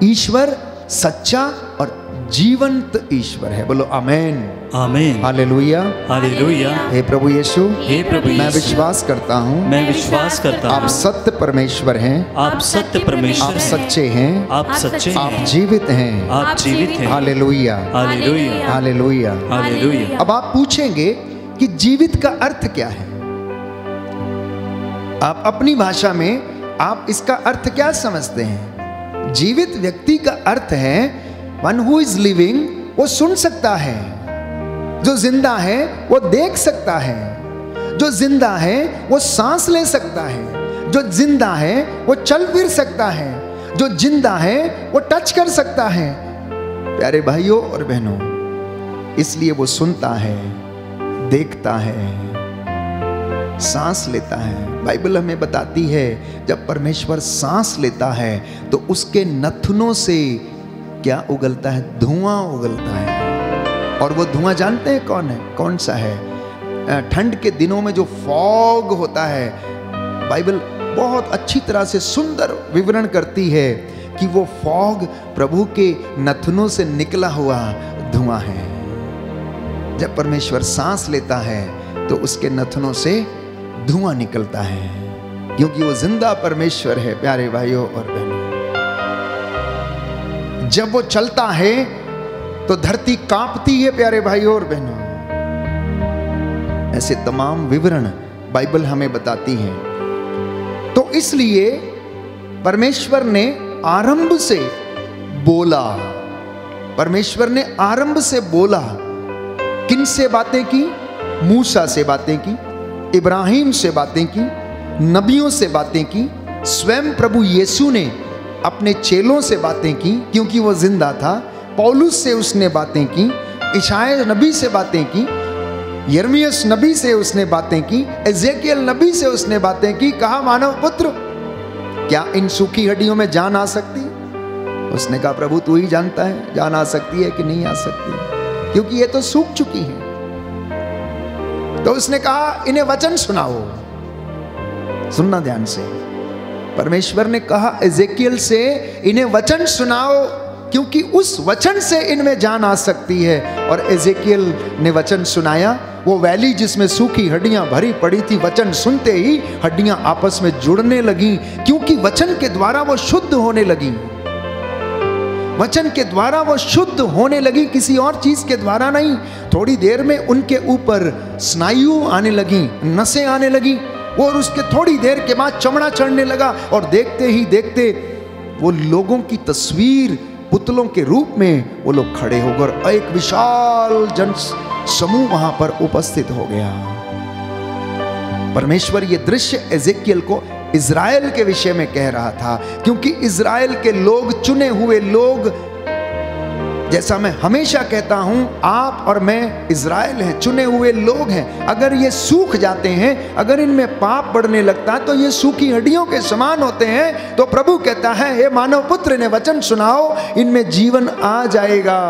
ईश्वर सच्चा और जीवंत ईश्वर है। बोलो आमेन, आमेन, हालेलुया, हालेलुया। हे प्रभु यीशु, हे प्रभु मैं यीशु, विश्वास करता हूँ, मैं विश्वास करता हूँ, आप सत्य परमेश्वर हैं, आप सत्य परमेश्वर आप हैं, सच्चे हैं, आप सच्चे आप हैं, जीवित हैं। आप जीवित हैं। Hallelujah, hallelujah, hallelujah. हालेलुया। अब आप पूछेंगे कि जीवित का अर्थ क्या है? आप अपनी भाषा में आप इसका अर्थ क्या समझते हैं? जीवित व्यक्ति का अर्थ है वन हु इज लिविंग, वो सुन सकता है। जो जिंदा है वो देख सकता है। जो जिंदा है वो सांस ले सकता है। जो जिंदा है वो चल फिर सकता है। जो जिंदा है वो टच कर सकता है। प्यारे भाइयों और बहनों, इसलिए वो सुनता है, देखता है, सांस लेता है। बाइबल हमें बताती है जब परमेश्वर सांस लेता है तो उसके नथनों से क्या उगलता है? धुआं उगलता है। और वो धुआं जानते हैं कौन है? कौन सा है? ठंड के दिनों में जो फॉग होता है, बाइबल बहुत अच्छी तरह से सुंदर विवरण करती है कि वो फॉग प्रभु के नथनों से निकला हुआ धुआं है। जब परमेश्वर सांस लेता है तो उसके नथनों से धुआं निकलता है, क्योंकि वो जिंदा परमेश्वर है। प्यारे भाइयों और बहनों, जब वो चलता है तो धरती कांपती है। प्यारे भाइयों और बहनों, ऐसे तमाम विवरण बाइबल हमें बताती है। तो इसलिए परमेश्वर ने आरंभ से बोला। परमेश्वर ने आरंभ से बोला। किन से बातें की? मूसा से बातें की, इब्राहिम से बातें की, नबियों से बातें की। स्वयं प्रभु यीशु ने अपने चेलों से बातें की, क्योंकि वो जिंदा था। पौलुस से उसने बातें की, इशाया नबी से बातें की, यिर्मयाह नबी से उसने बातें की, एजेकियल नबी से उसने बातें की। कहा, मानव पुत्र, क्या इन सूखी हड्डियों में जान आ सकती? उसने कहा, प्रभु तू ही जानता है जान आ सकती है कि नहीं आ सकती, क्योंकि ये तो सूख चुकी है। तो उसने कहा, इन्हें वचन सुनाओ। सुनना ध्यान से। परमेश्वर ने कहा एजेकियल से, इन्हें वचन सुनाओ, क्योंकि उस वचन से इनमें जान आ सकती है। और एजेकियल ने वचन सुनाया। वो वैली जिसमें सूखी हड्डियां भरी पड़ी थी, वचन सुनते ही हड्डियां आपस में जुड़ने लगी, क्योंकि वचन के द्वारा वो शुद्ध होने लगी। वचन के द्वारा वो शुद्ध होने लगी, किसी और चीज के द्वारा नहीं। थोड़ी देर में उनके ऊपर स्नायु आने लगी, नसें आने लगी, और उसके थोड़ी देर के बाद चमड़ा चढ़ने लगा। और देखते ही देखते वो लोगों की तस्वीर पुतलों के रूप में वो लोग खड़े हो गए, और एक विशाल जन समूह वहां पर उपस्थित हो गया। परमेश्वर ये दृश्य एजेकियल को इज़राइल के विषय में कह रहा था, क्योंकि इज़राइल के लोग, चुने हुए लोग, जैसा मैं हमेशा कहता हूं, आप और मैं इज़राइल हैं, चुने हुए लोग हैं। अगर ये सूख जाते हैं, अगर इनमें पाप बढ़ने लगता है, तो ये सूखी हड्डियों के समान होते हैं। तो प्रभु कहता है, हे मानव पुत्र, ने वचन सुनाओ, इनमें जीवन आ जाएगा,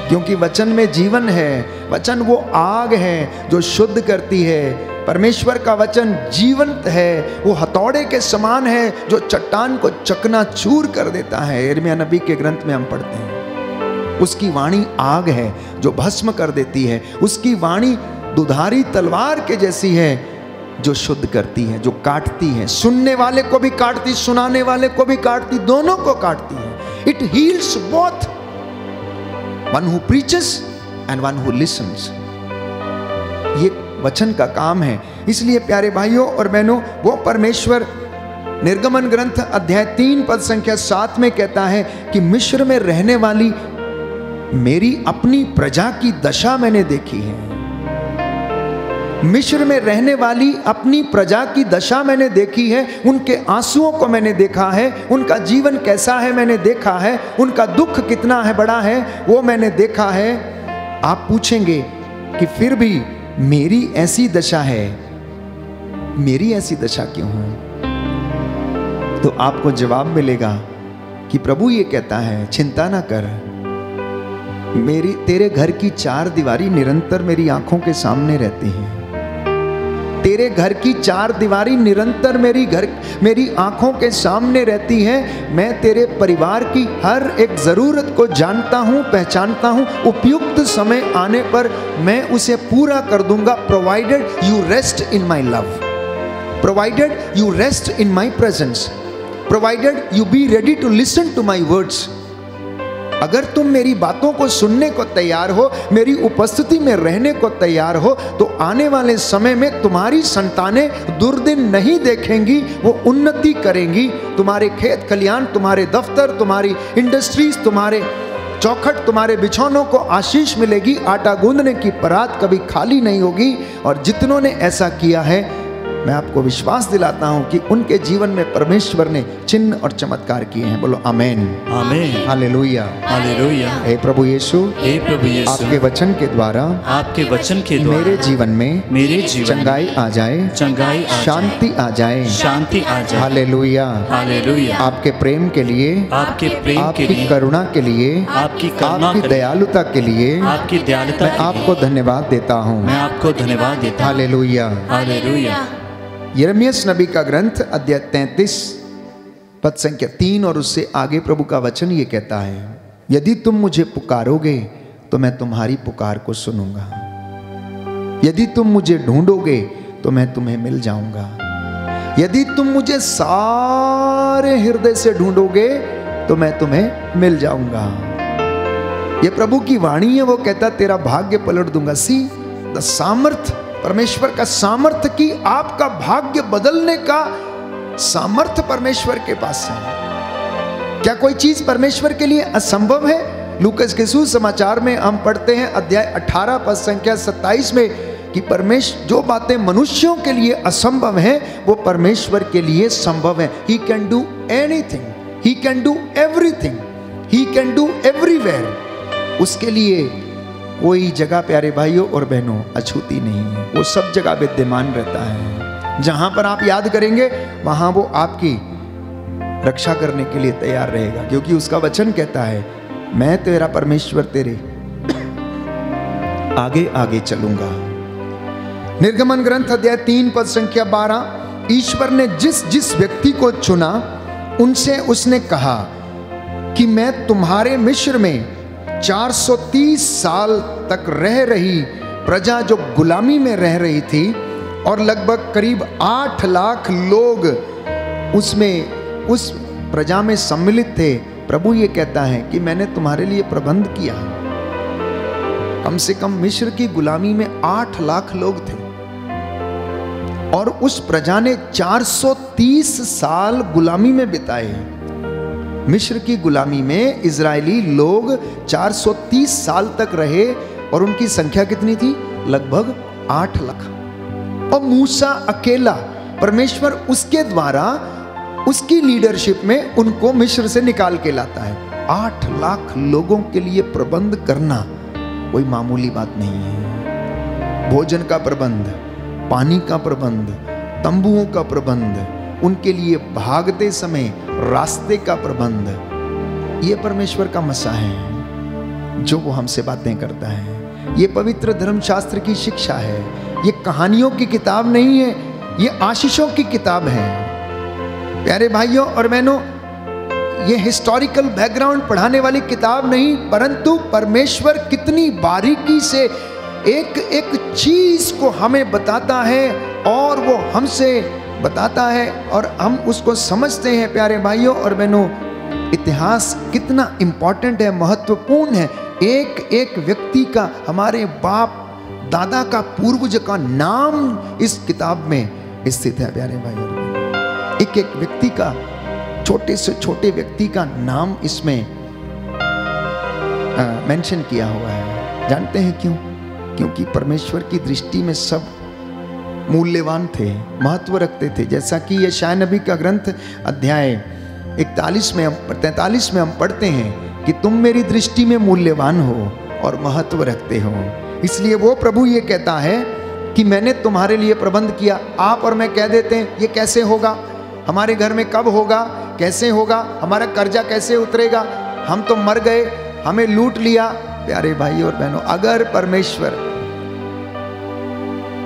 क्योंकि वचन में जीवन है। वचन वो आग है जो शुद्ध करती है। परमेश्वर का वचन जीवंत है, वो हथौड़े के समान है जो चट्टान को चकनाचूर कर देता है। यिर्मयाह नबी के ग्रंथ में हम पढ़ते हैं, उसकी वाणी आग है जो भस्म कर देती है। उसकी वाणी दुधारी तलवार के जैसी है जो शुद्ध करती है, जो काटती है, सुनने वाले को भी काटती, सुनाने वाले को भी काटती, दोनों को काटती है। It heels both, one who preaches and one who lessons. ये वचन का काम है। इसलिए प्यारे भाइयों और बहनों, वो परमेश्वर निर्गमन ग्रंथ अध्याय 3 पद संख्या 7 में कहता है कि मिस्र में रहने वाली मेरी अपनी प्रजा की दशा मैंने देखी है। मिस्र में रहने वाली अपनी प्रजा की दशा मैंने देखी है। उनके आंसुओं को मैंने देखा है, उनका जीवन कैसा है मैंने देखा है, उनका दुख कितना है, बड़ा है, वो मैंने देखा है। आप पूछेंगे कि फिर भी मेरी ऐसी दशा है, मेरी ऐसी दशा क्यों है? तो आपको जवाब मिलेगा कि प्रभु ये कहता है, चिंता ना कर, मेरी तेरे घर की 4 दीवारी निरंतर मेरी आंखों के सामने रहती है। तेरे घर की 4 दीवारी निरंतर मेरी आंखों के सामने रहती है। मैं तेरे परिवार की हर एक जरूरत को जानता हूं, पहचानता हूं। उपयुक्त समय आने पर मैं उसे पूरा कर दूंगा। Provided you rest in my love, provided you rest in my presence, provided you be ready to listen to my words. अगर तुम मेरी बातों को सुनने को तैयार हो, मेरी उपस्थिति में रहने को तैयार हो, तो आने वाले समय में तुम्हारी संतानें दुर्दिन नहीं देखेंगी, वो उन्नति करेंगी। तुम्हारे खेत खलियान, तुम्हारे दफ्तर, तुम्हारी इंडस्ट्रीज, तुम्हारे चौखट, तुम्हारे बिछौनों को आशीष मिलेगी। आटा गूंदने की परात कभी खाली नहीं होगी। और जितनों ने ऐसा किया है, मैं आपको विश्वास दिलाता हूं कि उनके जीवन में परमेश्वर ने चिन्ह और चमत्कार किए हैं। बोलो आमेन, आमेन, हालेलुया, हालेलुया। हे प्रभु यीशु, हे प्रभु यीशु, आपके वचन के द्वारा, आपके वचन के द्वारा मेरे जीवन में, मेरे जीवन चंगाई आ जाए, चंगाई आ शांति आ जाए, शांति आ जाए। Hallelujah, hallelujah. आपके प्रेम के लिए, आपके प्रेम के आपकी लिए, करुणा के लिए, आपकी करुणा आपकी के लिए, दयालुता के लिए, आपकी दयालुता मैं के लिए आपको धन्यवाद देता हूँ। मैं आपको धन्यवाद देता हूँ। हालेलुया। हालेलुया। यिर्मयाह नबी का ग्रंथ अध्याय 33 पद संख्या 3 और उससे आगे प्रभु का वचन ये कहता है, यदि तुम मुझे पुकारोगे तो मैं तुम्हारी पुकार को सुनूंगा, यदि तुम मुझे ढूंढोगे तो मैं तुम्हें मिल जाऊंगा, यदि तुम मुझे सारे हृदय से ढूंढोगे तो मैं तुम्हें मिल जाऊंगा। ये प्रभु की वाणी है। वो कहता तेरा भाग्य पलट दूंगा। सी द सामर्थ, परमेश्वर का सामर्थ्य कि आपका भाग्य बदलने का सामर्थ्य परमेश्वर के पास है। क्या कोई चीज परमेश्वर के लिए असंभव है? लूकास के सुसमाचार में हम पढ़ते हैं अध्याय 18 पद संख्या 27 में कि परमेश्वर जो बातें मनुष्यों के लिए असंभव हैं वो परमेश्वर के लिए संभव है। He can do anything, he can do everything, he can do everywhere. उसके लिए कोई जगह प्यारे भाइयों और बहनों अछूती नहीं है। वो सब जगह विद्यमान रहता है। जहां पर आप याद करेंगे वहां वो आपकी रक्षा करने के लिए तैयार रहेगा, क्योंकि उसका वचन कहता है मैं तेरा परमेश्वर तेरे आगे आगे चलूंगा। निर्गमन ग्रंथ अध्याय 3 पद संख्या 12, ईश्वर ने जिस जिस व्यक्ति को चुना उनसे उसने कहा कि मैं तुम्हारे मिस्र में 430 साल तक रह रही प्रजा जो गुलामी में रह रही थी और लगभग करीब 8 लाख लोग उसमें उस प्रजा में सम्मिलित थे, प्रभु ये कहता है कि मैंने तुम्हारे लिए प्रबंध किया। कम से कम मिस्र की गुलामी में 8 लाख लोग थे और उस प्रजा ने 430 साल गुलामी में बिताए। मिस्र की गुलामी में इजरायली लोग 430 साल तक रहे और उनकी संख्या कितनी थी? लगभग 8 लाख। और मूसा अकेला, परमेश्वर उसके द्वारा उसकी लीडरशिप में उनको मिस्र से निकाल के लाता है। 8 लाख लोगों के लिए प्रबंध करना कोई मामूली बात नहीं है। भोजन का प्रबंध, पानी का प्रबंध, तंबुओं का प्रबंध, उनके लिए भागते समय रास्ते का प्रबंध, ये परमेश्वर का मसा है जो वो हमसे बातें करता है। ये पवित्र धर्मशास्त्र की शिक्षा है। ये कहानियों की किताब नहीं है, ये आशीषों की किताब है। प्यारे भाइयों और बहनों, ये हिस्टोरिकल बैकग्राउंड पढ़ाने वाली किताब नहीं, परंतु परमेश्वर कितनी बारीकी से एक एक चीज को हमें बताता है और वो हमसे बताता है और हम उसको समझते हैं। प्यारे भाइयों और बहनों, इतिहास कितना इंपॉर्टेंट है, महत्वपूर्ण है। एक एक व्यक्ति का, हमारे बाप दादा का, पूर्वज का नाम इस किताब में स्थित है। प्यारे भाइयों और बहनों, एक एक व्यक्ति का, छोटे से छोटे व्यक्ति का नाम इसमें मेंशन किया हुआ है। जानते हैं क्यों? क्योंकि परमेश्वर की दृष्टि में सब मूल्यवान थे, महत्व रखते थे। जैसा कि यशायाह नबी का ग्रंथ अध्याय 43 में 43 में हम पढ़ते हैं कि तुम मेरी दृष्टि में मूल्यवान हो और महत्व रखते हो। इसलिए वो प्रभु ये कहता है कि मैंने तुम्हारे लिए प्रबंध किया। आप और मैं कह देते हैं ये कैसे होगा, हमारे घर में कब होगा, कैसे होगा, हमारा कर्जा कैसे उतरेगा, हम तो मर गए, हमें लूट लिया। प्यारे भाई और बहनों, अगर परमेश्वर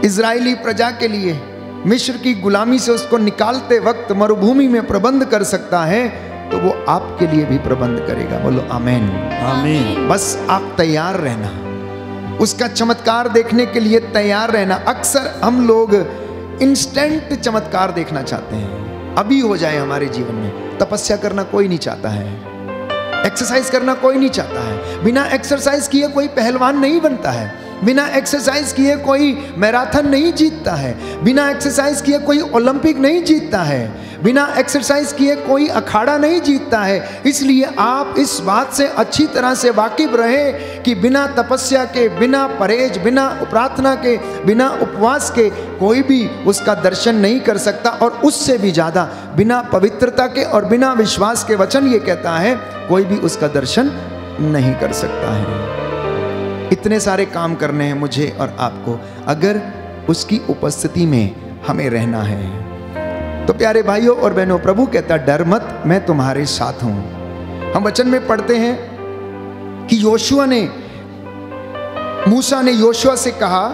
इजरायली प्रजा के लिए मिस्र की गुलामी से उसको निकालते वक्त मरुभूमि में प्रबंध कर सकता है तो वो आपके लिए भी प्रबंध करेगा। बोलो आमीन, आमीन। बस आप तैयार रहना, उसका चमत्कार देखने के लिए तैयार रहना। अक्सर हम लोग इंस्टेंट चमत्कार देखना चाहते हैं, अभी हो जाए हमारे जीवन में। तपस्या करना कोई नहीं चाहता है, एक्सरसाइज करना कोई नहीं चाहता है। बिना एक्सरसाइज किए कोई पहलवान नहीं बनता है। बिना एक्सरसाइज किए कोई मैराथन नहीं जीतता है। बिना एक्सरसाइज किए कोई ओलंपिक नहीं जीतता है। बिना एक्सरसाइज किए कोई अखाड़ा नहीं जीतता है। इसलिए आप इस बात से अच्छी तरह से वाकिफ रहे कि बिना तपस्या के, बिना परहेज, बिना प्रार्थना के, बिना उपवास के कोई भी उसका दर्शन नहीं कर सकता। और उससे भी ज़्यादा बिना पवित्रता के और बिना विश्वास के, वचन ये कहता है, कोई भी उसका दर्शन नहीं कर सकता है। इतने सारे काम करने हैं मुझे और आपको, अगर उसकी उपस्थिति में हमें रहना है। तो प्यारे भाइयों और बहनों, प्रभु कहता डर मत, मैं तुम्हारे साथ हूं। हम वचन में पढ़ते हैं कि मूसा ने योशुआ से कहा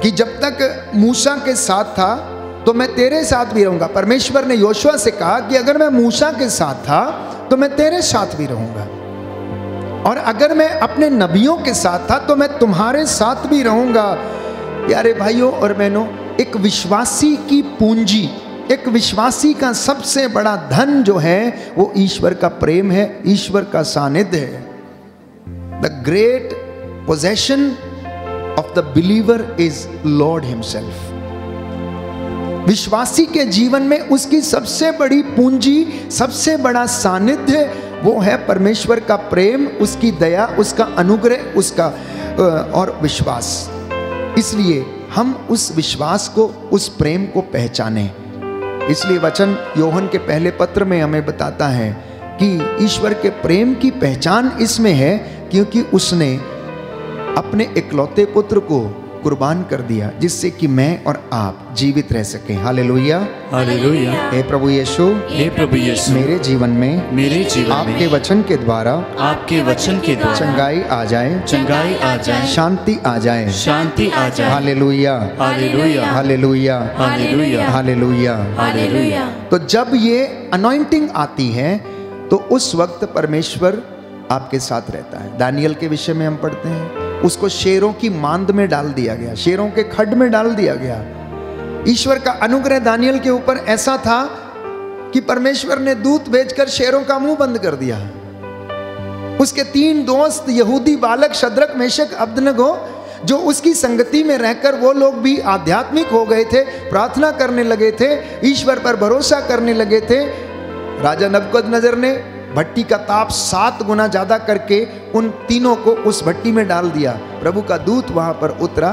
कि जब तक मूसा के साथ था तो मैं तेरे साथ भी रहूंगा। परमेश्वर ने योशुआ से कहा कि अगर मैं मूसा के साथ था तो मैं तेरे साथ भी रहूंगा, और अगर मैं अपने नबियों के साथ था तो मैं तुम्हारे साथ भी रहूंगा। प्यारे भाइयों और बहनों, एक विश्वासी की पूंजी, एक विश्वासी का सबसे बड़ा धन जो है वो ईश्वर का प्रेम है, ईश्वर का सानिध्य है। The great possession of the believer is Lord himself. विश्वासी के जीवन में उसकी सबसे बड़ी पूंजी, सबसे बड़ा सानिध्य वो है परमेश्वर का प्रेम, उसकी दया, उसका अनुग्रह, उसका और विश्वास। इसलिए हम उस विश्वास को, उस प्रेम को पहचाने। इसलिए वचन योहन के पहले पत्र में हमें बताता है कि ईश्वर के प्रेम की पहचान इसमें है क्योंकि उसने अपने इकलौते पुत्र को कुर्बान कर दिया, जिससे कि मैं और आप जीवित रह सकें। Hallelujah, hallelujah. हे प्रभु यीशु, हे प्रभु यीशु, मेरे जीवन में, मेरे जीवन आपके में वचन के द्वारा, आपके वचन के द्वारा चंगाई आ जाए, चंगाई आ जाए, शांति आ जाए, शांति आ जाए। Hallelujah, hallelujah, hallelujah, hallelujah, hallelujah. Hallelujah. तो जब ये अनॉइंटिंग आती है तो उस वक्त परमेश्वर आपके साथ रहता है। दानियल के विषय में हम पढ़ते हैं, उसको शेरों की मांद में डाल दिया गया, शेरों के खड्ड में डाल दिया गया। ईश्वर का अनुग्रह दानियल के ऊपर ऐसा था कि परमेश्वर ने दूत भेजकर शेरों का मुंह बंद कर दिया। उसके 3 दोस्त यहूदी बालक शद्रक, मेशक, अबदनगो, जो उसकी संगति में रहकर वो लोग भी आध्यात्मिक हो गए थे, प्रार्थना करने लगे थे, ईश्वर पर भरोसा करने लगे थे। राजा नबूकदनेस्सर ने भट्टी का ताप 7 गुना ज्यादा करके उन तीनों को उस भट्टी में डाल दिया। प्रभु का दूत वहां पर उतरा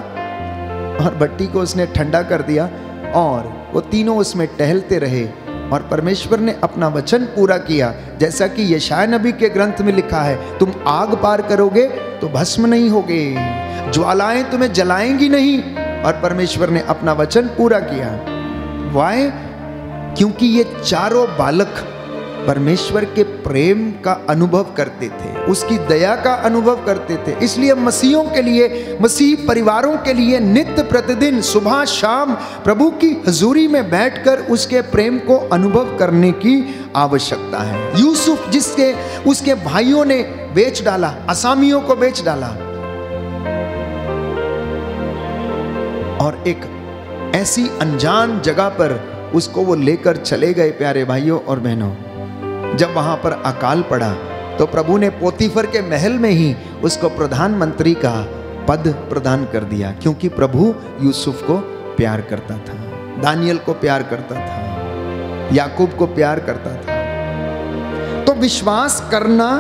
और भट्टी को उसने ठंडा कर दिया और वो तीनों उसमें टहलते रहे और परमेश्वर ने अपना वचन पूरा किया। जैसा कि यशाया नबी के ग्रंथ में लिखा है, तुम आग पार करोगे तो भस्म नहीं होगे, ज्वालाएं तुम्हें जलाएंगी नहीं। और परमेश्वर ने अपना वचन पूरा किया। वाय? क्योंकि ये चारों बालक परमेश्वर के प्रेम का अनुभव करते थे, उसकी दया का अनुभव करते थे। इसलिए मसीहों के लिए, मसीह परिवारों के लिए नित्य प्रतिदिन सुबह शाम प्रभु की हजूरी में बैठकर उसके प्रेम को अनुभव करने की आवश्यकता है। यूसुफ, जिसके उसके भाइयों ने बेच डाला, असामियों को बेच डाला, और एक ऐसी अनजान जगह पर उसको वो लेकर चले गए। प्यारे भाइयों और बहनों, जब वहां पर अकाल पड़ा तो प्रभु ने पोतीफर के महल में ही उसको प्रधानमंत्री का पद प्रदान कर दिया, क्योंकि प्रभु यूसुफ को प्यार करता था, दानियल को प्यार करता था, याकूब को प्यार करता था। तो विश्वास करना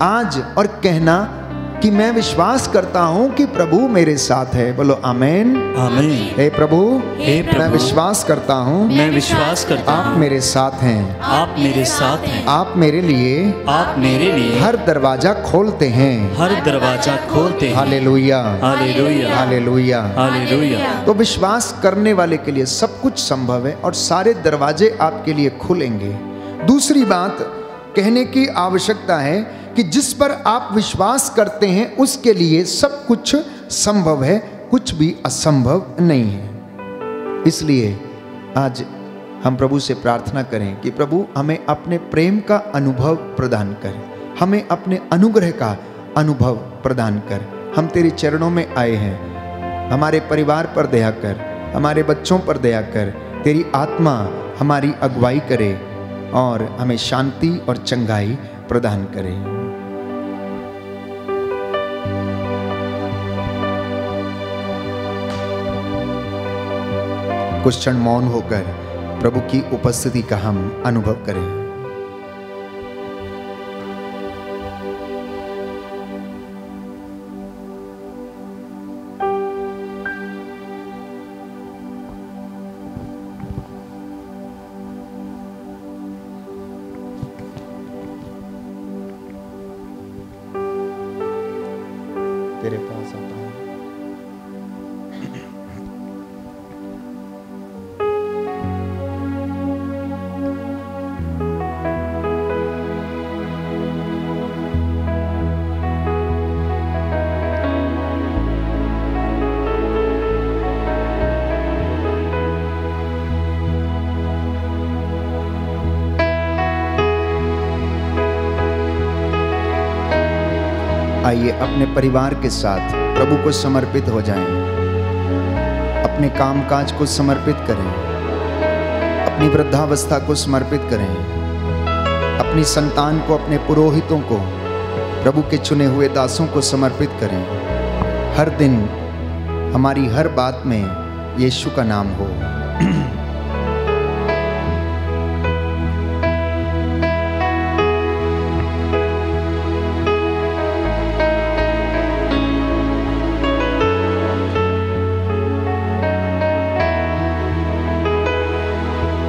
आज और कहना कि मैं विश्वास करता हूं कि प्रभु मेरे साथ है, बोलो आमीन, आमीन। हे प्रभु, मैं प्रभु, विश्वास करता हूं, मैं विश्वास करता आप हूं, मेरे साथ हैं, आप मेरे साथ हैं, आप मेरे लिए हर दरवाजा खोलते हैं, हर दरवाजा खोलते हैं। Hallelujah, hallelujah, hallelujah. हालेलुया। तो विश्वास करने वाले के लिए सब कुछ संभव है और सारे दरवाजे आपके लिए खुलेंगे। दूसरी बात कहने की आवश्यकता है कि जिस पर आप विश्वास करते हैं उसके लिए सब कुछ संभव है, कुछ भी असंभव नहीं है। इसलिए आज हम प्रभु से प्रार्थना करें कि प्रभु हमें अपने प्रेम का अनुभव प्रदान कर, हमें अपने अनुग्रह का अनुभव प्रदान कर। हम तेरे चरणों में आए हैं, हमारे परिवार पर दया कर, हमारे बच्चों पर दया कर। तेरी आत्मा हमारी अगुवाई करे और हमें शांति और चंगाई प्रदान करें। कुछ क्षण मौन होकर प्रभु की उपस्थिति का हम अनुभव करें। तेरे पास आता हूं। आइए अपने परिवार के साथ प्रभु को समर्पित हो जाएं। अपने कामकाज को समर्पित करें, अपनी वृद्धावस्था को समर्पित करें, अपनी संतान को, अपने पुरोहितों को, प्रभु के चुने हुए दासों को समर्पित करें। हर दिन हमारी हर बात में यीशु का नाम हो।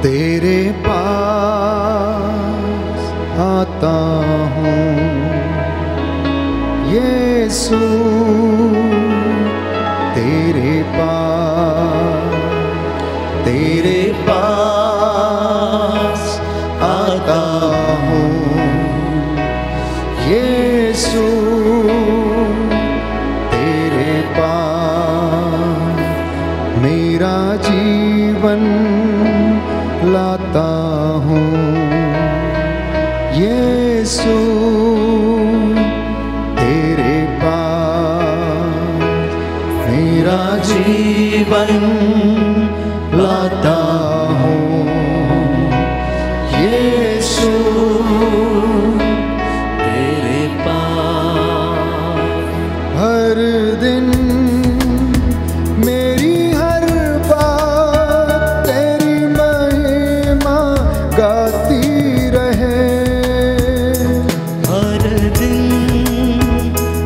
तेरे पास आता हूँ यीशु, तेरे पास आता हूँ यीशु, तेरे पास मेरा जीवन लाता हूँ यीशु, तेरे पास मेरा जीवन लाता हूँ यीशु, तेरे पास। हर दिन मेरी हर बात तेरी महिमा गाती रहे। हर दिन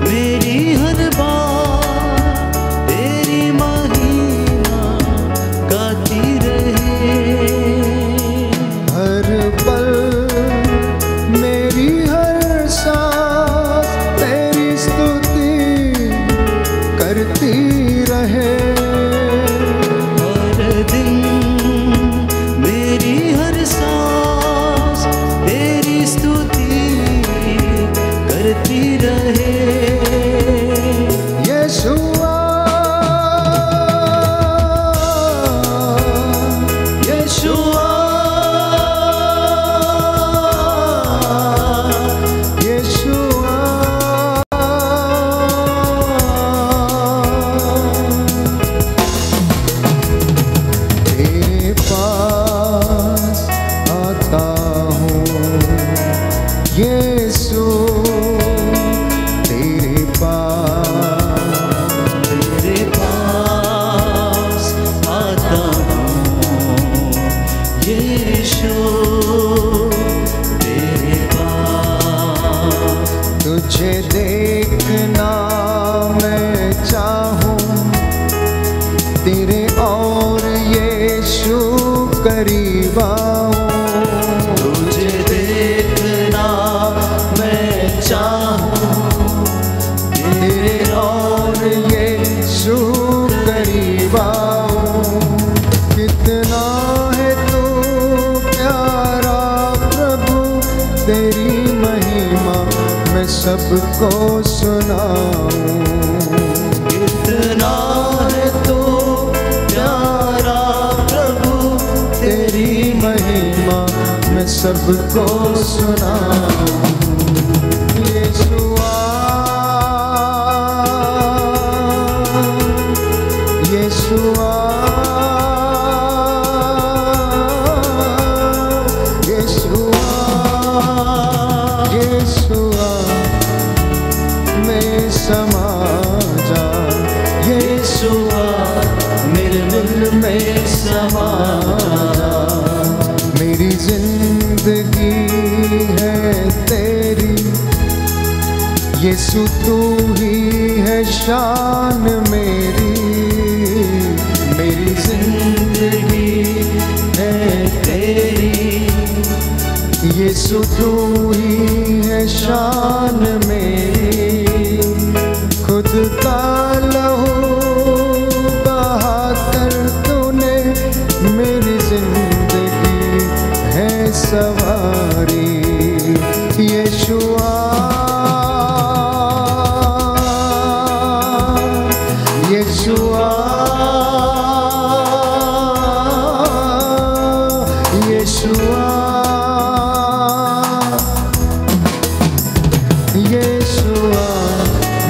मेरी हर बात तेरी महिमा गाती रहे। हर पल मेरी हर सांस तेरी स्तुति करती रहे। हर दिन मेरी हर सांस तेरी स्तुति करती रहे। यीशुआ, यीशुआ, यीशुआ, तेरे पास आता हूँ यीशु, तेरे पास तेरे पास आता हूँ यीशु, तेरे पास। तुझे देखना मैं चाहूं, तेरे और यीशु करीब आऊं। तुझे देखना मैं चाहूँ, तेरे और यीशु करीब आऊं। कितना है तू प्यारा प्रभु, तेरी महिमा मैं सबको सुनाऊं। कितना है तो प्यारा प्रभु, तेरी महिमा मैं सबको सुनाऊं। यीशुआ, यीशुआ, यीशुआ, जा। मेरी जिंदगी है तेरी यीशु, तू ही है शान मेरी। मेरी जिंदगी है तेरी यीशु, तू ही है शान मेरी। खुद का लहू बहाकर तूने मेरी जिंदगी है सवारी। यीशुआ यीशुआ यीशुआ यीशुआ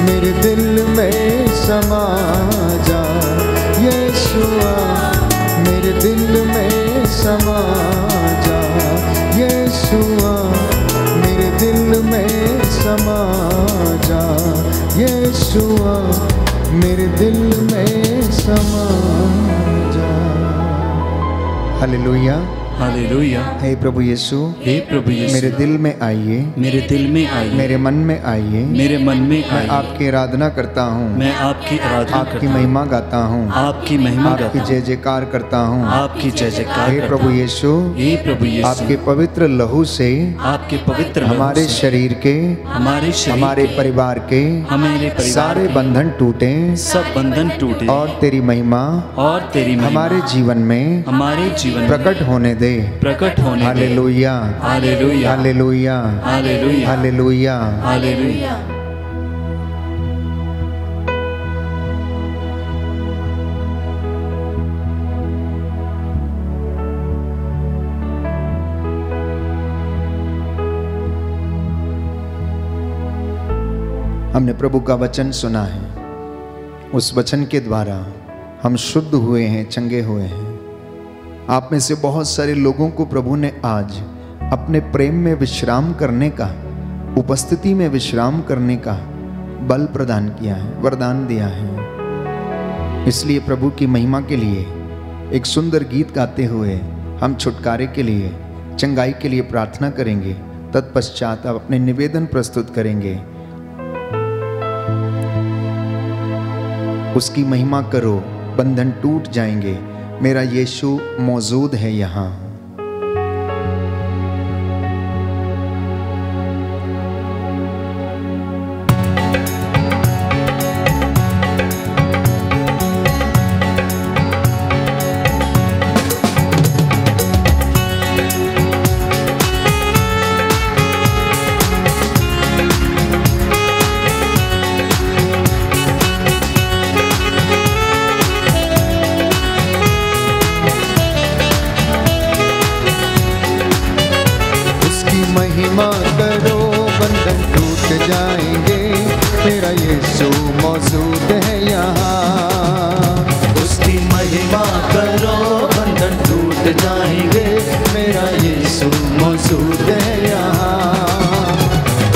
मेरे दिल में समा जा। यीशुआ मेरे दिल में समा जा। यीशुआ मेरे दिल में समा जा। यीशुआ मेरे दिल में समा जा। Hallelujah hallelujah. हे प्रभु यीशु, हे प्रभु यीशु, मेरे दिल में आइए, मेरे दिल में आइए, मेरे मन में आइए, मेरे मन में मैं आइए। आपकी आराधना करता हूँ, मैं आपकी आराधना आपकी करता हूँ, महिमा गाता हूँ, आपकी महिमा आपकी गाता हूँ, जय जयकार करता हूँ। आपकी जय जयकार हे करता प्रभु हूँ। यीशु, हे प्रभु यीशु, आपके पवित्र लहू से आपके पवित्र लहू हमारे से शरीर के, हमारे शरीर हमारे के, परिवार के हमारे परिवार सारे के बंधन टूटे सब बंधन टूटे और तेरी महिमा और तेरी महिमा हमारे जीवन में हमारे जीवन में प्रकट होने दे। प्रकट होने दे। Hallelujah hallelujah hallelujah hallelujah hallelujah. Hallelujah. हमने प्रभु का वचन सुना है, उस वचन के द्वारा हम शुद्ध हुए हैं, चंगे हुए हैं। आप में से बहुत सारे लोगों को प्रभु ने आज अपने प्रेम में विश्राम करने का, उपस्थिति में विश्राम करने का बल प्रदान किया है, वरदान दिया है। इसलिए प्रभु की महिमा के लिए एक सुंदर गीत गाते हुए हम छुटकारे के लिए, चंगाई के लिए प्रार्थना करेंगे। तत्पश्चात आप अपने निवेदन प्रस्तुत करेंगे। उसकी महिमा करो, बंधन टूट जाएंगे। मेरा यीशु मौजूद है यहाँ। महिमा करो, बंधन टूट जाएंगे। मेरा यीशु मौजूद है यहाँ। उसकी महिमा करो, बंधन टूट जाएंगे। मेरा यीशु मौजूद है यहाँ।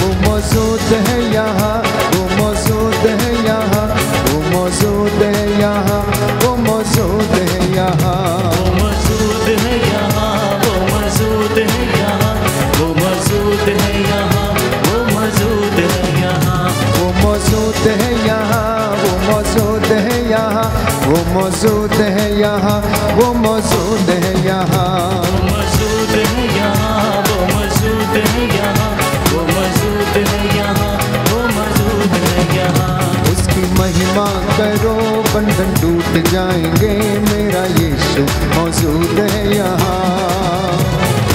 वो मौजूद है यहाँ, वो मौजूद है यहाँ, वो मौजूद है यहाँ, वो मौजूद है यहाँ, वो मौजूद है यहाँ, वो मौजूद है यहाँ, वो मौजूद है यहाँ, वो मौजूद है यहाँ, वो मौजूद है यहाँ, वो मौजूद है यहाँ, वो मौजूद है यहाँ, वो मौजूद है यहाँ, वो मौजूद है यहाँ, वो मौजूद है यहाँ, वो मौजूद है यहाँ, वो मौजूद है यहाँ। उसकी महिमा करो, बंधन टूट जाएंगे। मेरा यीशु मौजूद है यहाँ।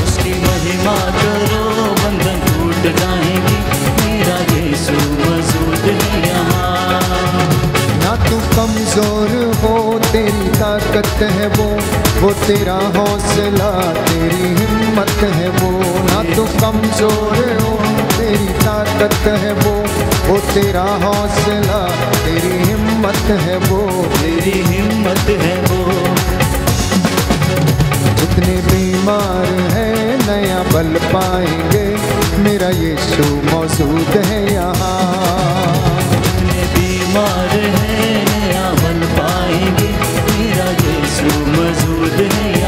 उसकी महिमा करो, बंधन टूट जाएंगे। मेरा यीशु मौजूद है यहाँ। ना तू कमजोर हो, तेरी ताकत है वो तेरा हौसला, तेरी हिम्मत है वो। ना तू कमजोर हो, तेरी ताकत है वो तेरा हौसला, तेरी हिम्मत है वो, तेरी हिम्मत है वो। जितने बीमार हैं नया बल पाएंगे। मेरा यीशु मौजूद है यहाँ। जितने बीमार हैं नया बल पाएंगे। मेरा यीशु मौजूद है यहाँ।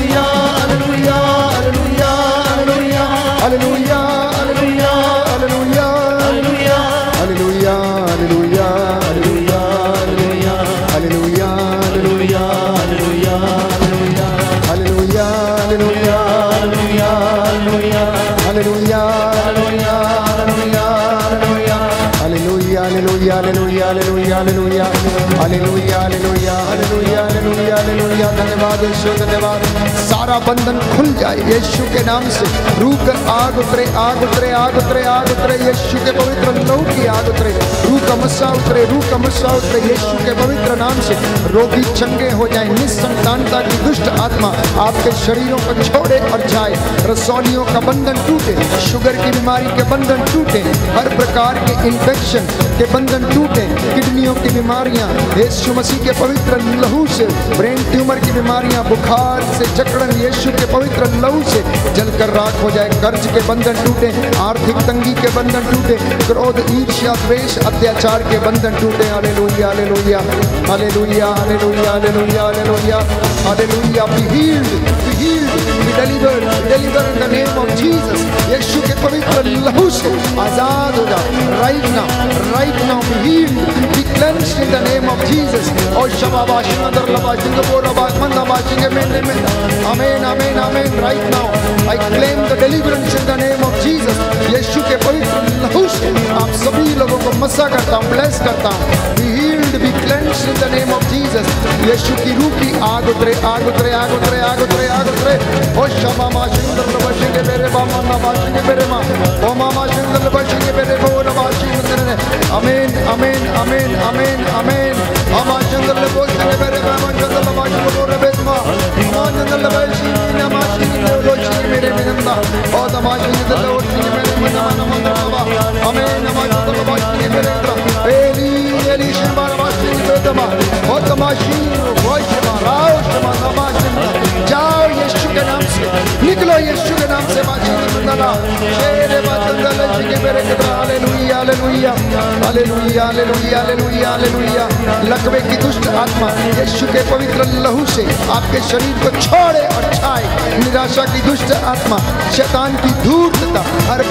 Hallelujah hallelujah hallelujah hallelujah hallelujah hallelujah hallelujah hallelujah. धन्यवाद यीशु धन्यवाद। सारा बंधन खुल जाए यीशु के नाम से। रूह का आग उतरे आग उतरे आग उतरे आग उतरे यीशु के पवित्र लहू की आग उतरे। रूह का मस्सा उतरे रूह का मस्सा उतरे यीशु के पवित्र नाम से। रोगी चंगे हो जाए। निसंतानता की दुष्ट आत्मा आपके शरीरों को छोड़े और जाए। रसौलियों का बंधन टूटे। शुगर की बीमारी के बंधन टूटे। हर प्रकार के इन्फेक्शन के बंधन टूटे। किडनियों की बीमारियां यीशु मसीह के पवित्र लहू से। ब्रेन ट्यूमर की बीमारियां बुखार से जकड़न यीशु के पवित्र लहू से जलकर राख हो जाए। कर्ज के बंधन टूटे। आर्थिक तंगी के बंधन टूटे। क्रोध ईर्ष्या द्वेष अत्याचार के बंधन टूटे। Hallelujah hallelujah hallelujah hallelujah hallelujah hallelujah hallelujah. Be healed be healed be delivered deliver in the name of Jesus. यीशु के पवित्र लहू से आजाद हो जाओ। Right now be healed be cleansed in the name of Jesus. और शबाबाशी अंदर लबाशी को बोरा बागमन लबाशी के मेरे में आमीन आमीन आमीन। Right now I claim the deliverance in the name of Jesus. यीशु के पवित्र लहू से आप सभी लोगों को मसा करता हूँ ब्लेस करता हूँ। Be healed be cleansed in the name of Jesus. यीशु की रूह की आग उतरे आग उतरे आग उतरे आग उतरे आग उतरे। ओ शबाबाशी अंदर लबाशी के मेरे मामा लबाशी के मेरे माँ ओ मामा अंदर लबाशी के मेरे वो लबाशी अंदर। आमीन आमीन आमीन आमीन आमीन। मामा अंदर लबाशी के मेरे मामा अंदर लबाशी को बोल रहे माँ मामा अंदर लबाशी नमाशी के लोची मेरे मिनंदा ओ नमाशी अंदर लोची मेरे मना मना बाबा आमीन। नमाशी अंदर लबाशी के मेरे अंदर एली एली शमा नमाशी के दमा ओ नमाशी वॉइस माराओ शमा नमाशी। जाओ यीशु के नाम से निकलो यीशु के नाम से बाजी मंदला शेरे बदल के मेरे कदर। Hallelujah hallelujah hallelujah hallelujah hallelujah hallelujah. लकवे की दुष्ट आत्मा यीशु के पवित्र लहू से आपके शरीर को छोड़े और छाए। निराशा की दुष्ट आत्मा शैतान की धूर्तता हर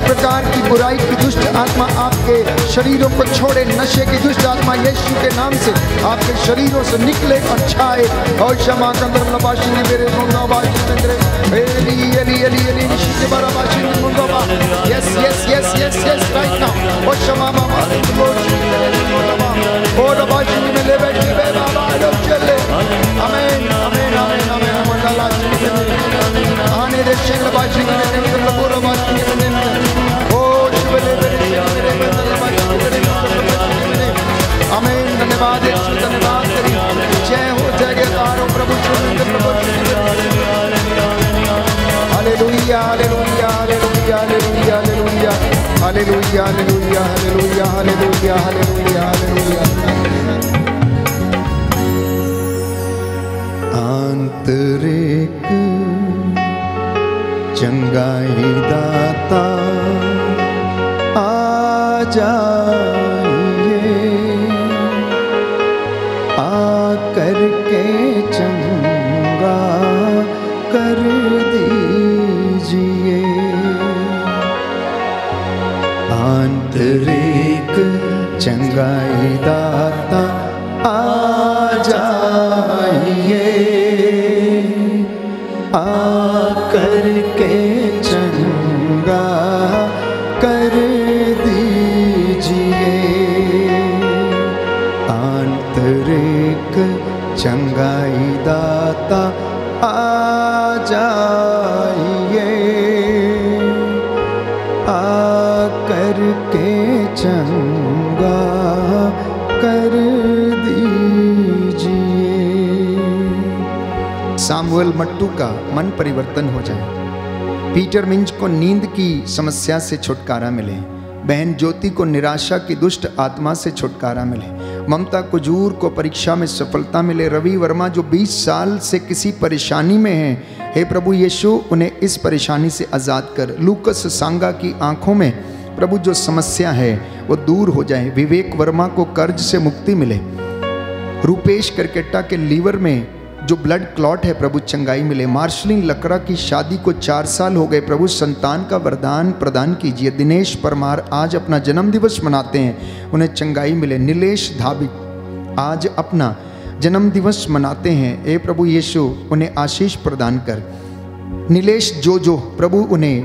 प्रकार की बुराई की दुष्ट आत्मा आपके शरीरों को छोड़े। नशे की दुष्ट आत्मा यीशु के नाम से आपके शरीरों से निकले और छाए। और क्षमा कंदर लबाशी ने मेरे मुंगा बाशी कंदरे एली एली एली एली निश्चित बारा बाशी ने मुंगा बा। Yes yes yes yes yes right now. और क्षमा मामा ओ लबाशी में ले बैठी बे बाबा लो चले। आमीन आमीन आमीन आमीन। मंडला आने दे शेंग लबाशी में मेरे लबोरा बाशी में ओ शिवले मेरे लबाशी में आमीन। धन्यवाद धन्यवाद तेरी जय हो जयकार प्रभु प्रभु। Hallelujah hallelujah hallelujah hallelujah hallelujah hallelujah hallelujah hallelujah hallelujah hallelujah hallelujah. आंतरिक चंगाई दाता आ जाइए आकर के चंगा कर दीजिए। आंतरिक चंगाई दाता आ जाइए आकर के चंगा कर दीजिए। आंतरिक चंगाई दाता आ जाइए आकर के चंगा कर दीजिए। सामुएल मट्टू का मन परिवर्तन हो जाए। पीटर मिंज को नींद की समस्या से छुटकारा मिले। बहन ज्योति को निराशा की दुष्ट आत्मा से छुटकारा मिले। ममता कुजूर को परीक्षा में सफलता मिले। रवि वर्मा जो 20 साल से किसी परेशानी में हैं, हे प्रभु यीशु उन्हें इस परेशानी से आज़ाद कर। लूकस सांगा की आंखों में प्रभु जो समस्या है वो दूर हो जाए। विवेक वर्मा को कर्ज से मुक्ति मिले। रूपेश करकेटा के लीवर में जो ब्लड क्लॉट है प्रभु चंगाई मिले। मार्शलिन लकड़ा की शादी को 4 साल हो गए, प्रभु संतान का वरदान प्रदान कीजिए। दिनेश परमार आज अपना जन्म दिवस मनाते हैं, उन्हें चंगाई मिले। नीलेश धाबी आज अपना जन्म दिवस मनाते हैं, हे प्रभु यीशु उन्हें आशीष प्रदान कर। नीलेश जो प्रभु उन्हें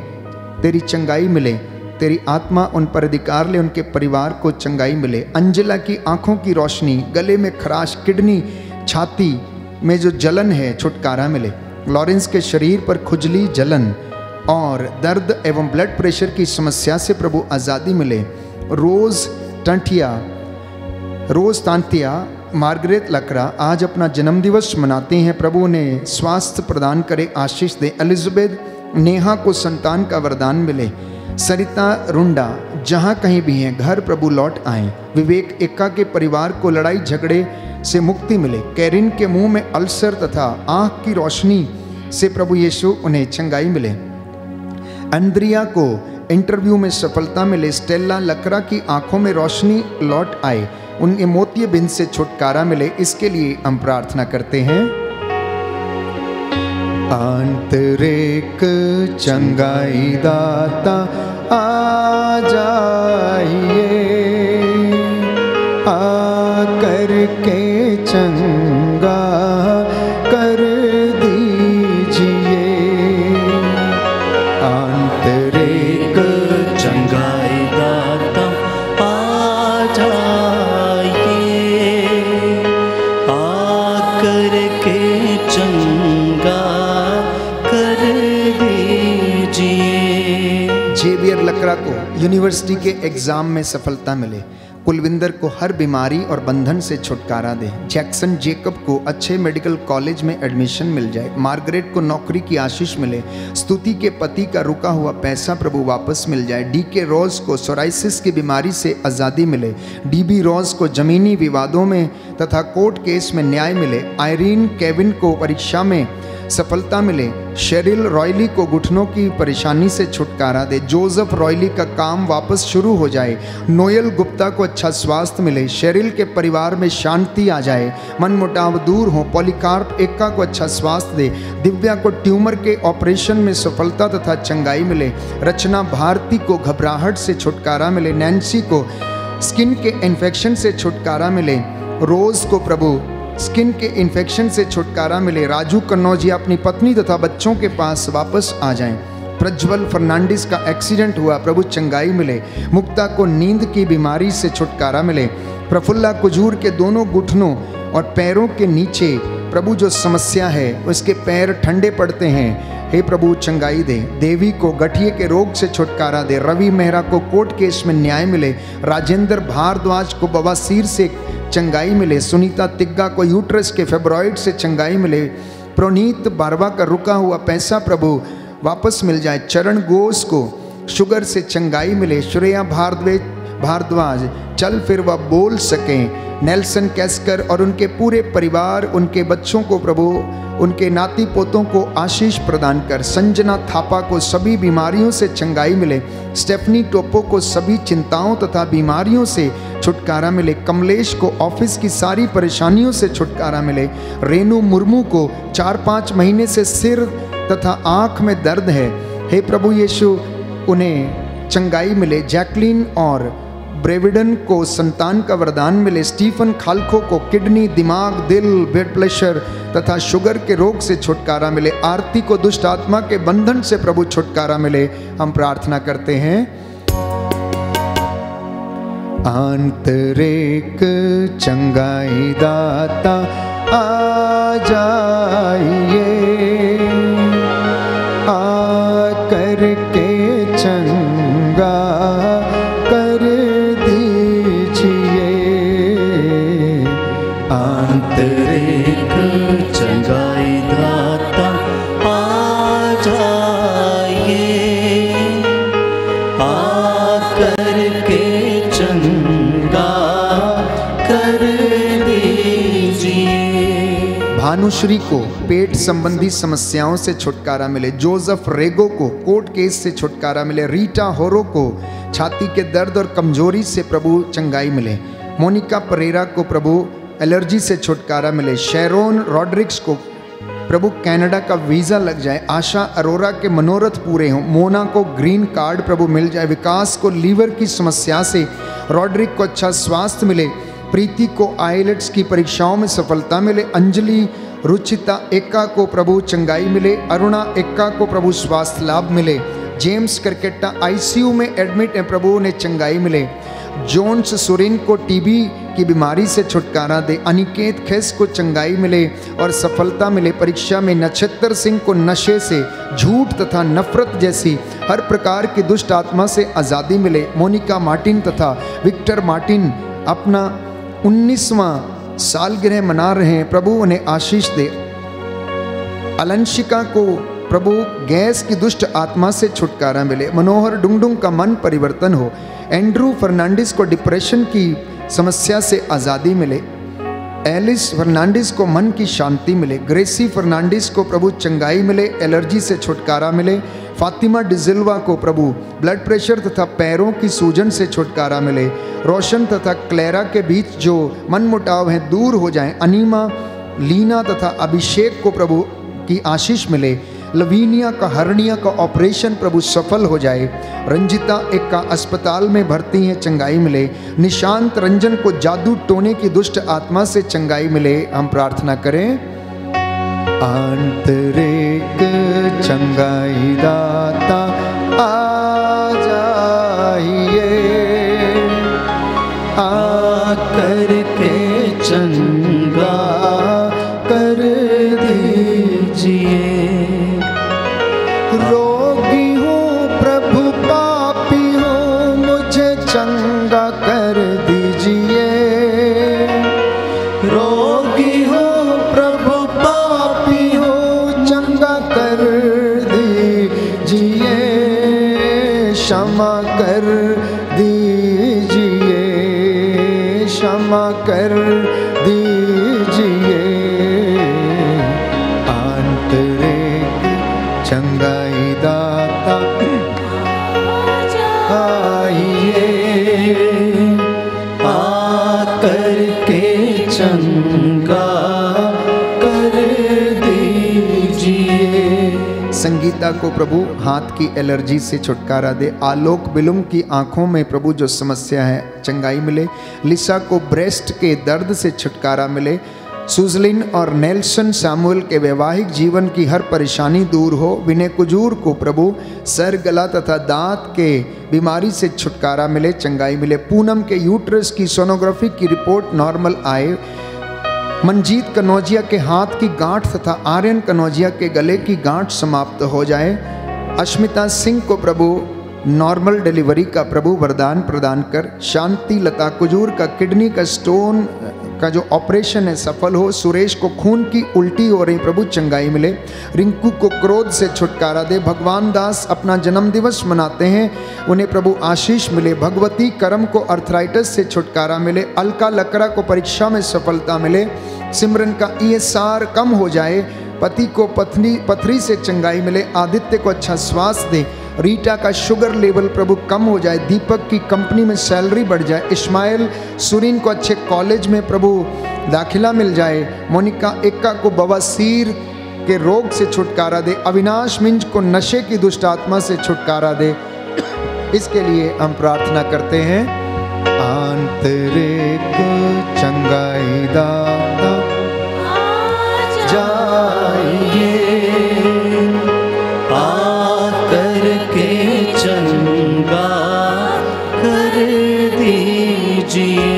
तेरी चंगाई मिले। तेरी आत्मा उन पर अधिकार ले, उनके परिवार को चंगाई मिले। अंजला की आंखों की रोशनी, गले में खराश, किडनी, छाती में जो जलन है छुटकारा मिले। लॉरेंस के शरीर पर खुजली, जलन और दर्द एवं ब्लड प्रेशर की समस्या से प्रभु आज़ादी मिले। रोज़ तांतिया मार्गरेट लकड़ा आज अपना जन्मदिवस मनाते हैं। प्रभु उन्हें स्वास्थ्य प्रदान करे, आशीष दे। एलिजाबेथ नेहा को संतान का वरदान मिले। सरिता रुंडा जहाँ कहीं भी हैं घर प्रभु लौट आए। विवेक एक्का के परिवार को लड़ाई झगड़े से मुक्ति मिले। कैरिन के मुंह में अल्सर तथा आँख की रोशनी से प्रभु यीशु उन्हें चंगाई मिले। अंद्रिया को इंटरव्यू में सफलता मिले। स्टेला लकड़ा की आंखों में रोशनी लौट आए, उन्हें मोतिये बिंद से छुटकारा मिले। इसके लिए हम प्रार्थना करते हैं। आंतरिक चंगाई दाता आ जाइए, आकर के चंगा कर दीजिए। आंतरिक चंगाई दाता आ जाइए, आकर के चंगा कर दीजिए। जेवियर लकड़ा को यूनिवर्सिटी के एग्जाम में सफलता मिले। कुलविंदर को हर बीमारी और बंधन से छुटकारा दे। जैक्सन जेकब को अच्छे मेडिकल कॉलेज में एडमिशन मिल जाए। मार्गरेट को नौकरी की आशीष मिले। स्तुति के पति का रुका हुआ पैसा प्रभु वापस मिल जाए। डीके रोज को सोराइसिस की बीमारी से आज़ादी मिले। डीबी रोज को जमीनी विवादों में तथा कोर्ट केस में न्याय मिले। आयरीन केविन को परीक्षा में सफलता मिले। शेरिल रॉयली को घुटनों की परेशानी से छुटकारा दे। जोसेफ रॉयली का काम वापस शुरू हो जाए। नोएल गुप्ता को अच्छा स्वास्थ्य मिले। शेरिल के परिवार में शांति आ जाए, मनमुटाव दूर हो। पॉलीकार्प एक्का को अच्छा स्वास्थ्य दे। दिव्या को ट्यूमर के ऑपरेशन में सफलता तथा चंगाई मिले। रचना भारती को घबराहट से छुटकारा मिले। नैन्सी को स्किन के इन्फेक्शन से छुटकारा मिले। रोज को प्रभु स्किन के इन्फेक्शन से छुटकारा मिले। राजू कन्नौजिया अपनी पत्नी तथा बच्चों के पास वापस आ जाएं। प्रज्वल फर्नांडिस का एक्सीडेंट हुआ, प्रभु चंगाई मिले। मुक्ता को नींद की बीमारी से छुटकारा मिले। प्रफुल्ला कुजूर के दोनों घुटनों और पैरों के नीचे प्रभु जो समस्या है उसके पैर ठंडे पड़ते हैं, हे प्रभु चंगाई दे। देवी को गठिए के रोग से छुटकारा दे। रवि मेहरा को कोर्ट केस में न्याय मिले। राजेंद्र भारद्वाज को बवासीर से चंगाई मिले। सुनीता तिग्गा को यूट्रस के फेब्रॉइड से चंगाई मिले। प्रोनीत बारवा का रुका हुआ पैसा प्रभु वापस मिल जाए। चरण घोष को शुगर से चंगाई मिले। श्रेया भारद्वाज चल फिर वह बोल सकें। नेल्सन कैस्कर और उनके पूरे परिवार, उनके बच्चों को प्रभु उनके नाती पोतों को आशीष प्रदान कर। संजना थापा को सभी बीमारियों से चंगाई मिले। स्टेफनी टोपो को सभी चिंताओं तथा बीमारियों से छुटकारा मिले। कमलेश को ऑफिस की सारी परेशानियों से छुटकारा मिले। रेनू मुर्मू को 4-5 महीने से सिर तथा आँख में दर्द है, हे प्रभु यीशु उन्हें चंगाई मिले। जैकलीन और ब्रेविडन को संतान का वरदान मिले। स्टीफन खालखो को किडनी, दिमाग, दिल, ब्लड प्रेशर तथा शुगर के रोग से छुटकारा मिले। आरती को दुष्ट आत्मा के बंधन से प्रभु छुटकारा मिले। हम प्रार्थना करते हैं। आंतरिक चंगाई दाता आ जाइए, आकर के चंगा कर दीजिए। आंतरिक चंगाई दाता आ जाइए, आकर के चंगा कर दीजिए। भानुश्री को पेट संबंधी समस्याओं से छुटकारा मिले। जोसेफ रेगो को कोर्ट केस से छुटकारा मिले। रीटा होरो को छाती के दर्द और कमजोरी से प्रभु चंगाई मिले। मोनिका परेरा को प्रभु एलर्जी से छुटकारा मिले। शेरोन रॉड्रिक्स को प्रभु कनाडा का वीज़ा लग जाए। आशा अरोरा के मनोरथ पूरे हों। मोना को ग्रीन कार्ड प्रभु मिल जाए। विकास को लीवर की समस्या से, रॉड्रिक को अच्छा स्वास्थ्य मिले। प्रीति को आईलेट्स की परीक्षाओं में सफलता मिले। अंजलि रुचिता एक्का को प्रभु चंगाई मिले। अरुणा एक्का को प्रभु स्वास्थ्य लाभ मिले। जेम्स करकेटा आईसीयू में एडमिट हैं, प्रभु उन्हें चंगाई मिले। जोन्स सुरिन को टीबी की बीमारी से छुटकारा दे। अनिकेत खेस को चंगाई मिले और सफलता मिले परीक्षा में। नक्षत्र सिंह को नशे से, झूठ तथा नफरत जैसी हर प्रकार की दुष्ट आत्मा से आज़ादी मिले। मोनिका मार्टिन तथा विक्टर मार्टिन अपना 19वां सालगिरह मना रहे हैं, प्रभु उन्हें आशीष दे। अलंशिका को प्रभु गैस की दुष्ट आत्मा से छुटकारा मिले। मनोहर डुंगडुंग का मन परिवर्तन हो। एंड्रू फर्नांडिस को डिप्रेशन की समस्या से आज़ादी मिले। एलिस फर्नांडिस को मन की शांति मिले। ग्रेसी फर्नांडिस को प्रभु चंगाई मिले, एलर्जी से छुटकारा मिले। फातिमा डिजिल्वा को प्रभु ब्लड प्रेशर तथा पैरों की सूजन से छुटकारा मिले। रोशन तथा क्लेरा के बीच जो मनमुटाव हैं दूर हो जाएं। अनीमा, लीना तथा अभिषेक को प्रभु की आशीष मिले। लवीनिया का हर्निया का ऑपरेशन प्रभु सफल हो जाए। रंजिता एक का अस्पताल में भर्ती हैं, चंगाई मिले। निशांत रंजन को जादू टोने की दुष्ट आत्मा से चंगाई मिले। हम प्रार्थना करें। आंतरिक चंगाई दाता आ जाइए, आकर के चंगा कर दीजिए। रोगी हूँ प्रभु पापी हूँ, मुझे चंगा कर दीजिए। रोगी हूँ प्रभु पापी हूँ, चंगा कर दीजिए, क्षमा कर दीजिए, क्षमा कर दीजिए। आंतरिक चंगाई दाता आइए, आकर के चंगा कर दीजिए। संगीता को प्रभु हाथ की एलर्जी से छुटकारा दे। आलोक बिलुम की आंखों में प्रभु जो समस्या है चंगाई मिले। लिसा को ब्रेस्ट के दर्द से छुटकारा मिले। सुजलिन और नेल्सन सैमुअल के वैवाहिक जीवन की हर परेशानी दूर हो। विनय कुजूर को प्रभु सर, गला तथा दांत के बीमारी से छुटकारा मिले, चंगाई मिले। पूनम के यूट्रस की सोनोग्राफी की रिपोर्ट नॉर्मल आए। मनजीत कनौजिया के हाथ की गांठ तथा आर्यन कनौजिया के गले की गांठ समाप्त हो जाए। अश्मिता सिंह को प्रभु नॉर्मल डिलीवरी का प्रभु वरदान प्रदान कर। शांति लता कुजूर का किडनी का स्टोन का जो ऑपरेशन है सफल हो। सुरेश को खून की उल्टी हो रही, प्रभु चंगाई मिले। रिंकू को क्रोध से छुटकारा दे। भगवान दास अपना जन्म दिवस मनाते हैं, उन्हें प्रभु आशीष मिले। भगवती करम को अर्थराइटिस से छुटकारा मिले। अलका लकड़ा को परीक्षा में सफलता मिले। सिमरन का ESR कम हो जाए। पति को पथरी से चंगाई मिले। आदित्य को अच्छा स्वास्थ्य दे। रीटा का शुगर लेवल प्रभु कम हो जाए। दीपक की कंपनी में सैलरी बढ़ जाए। इस्माइल सुरीन को अच्छे कॉलेज में प्रभु दाखिला मिल जाए। मोनिका एक्का को बवासीर के रोग से छुटकारा दे। अविनाश मिंज को नशे की दुष्ट आत्मा से छुटकारा दे। इसके लिए हम प्रार्थना करते हैं। आंतरिक चंगाई दाता जाइए, आकर के चंगा कर दीजिए।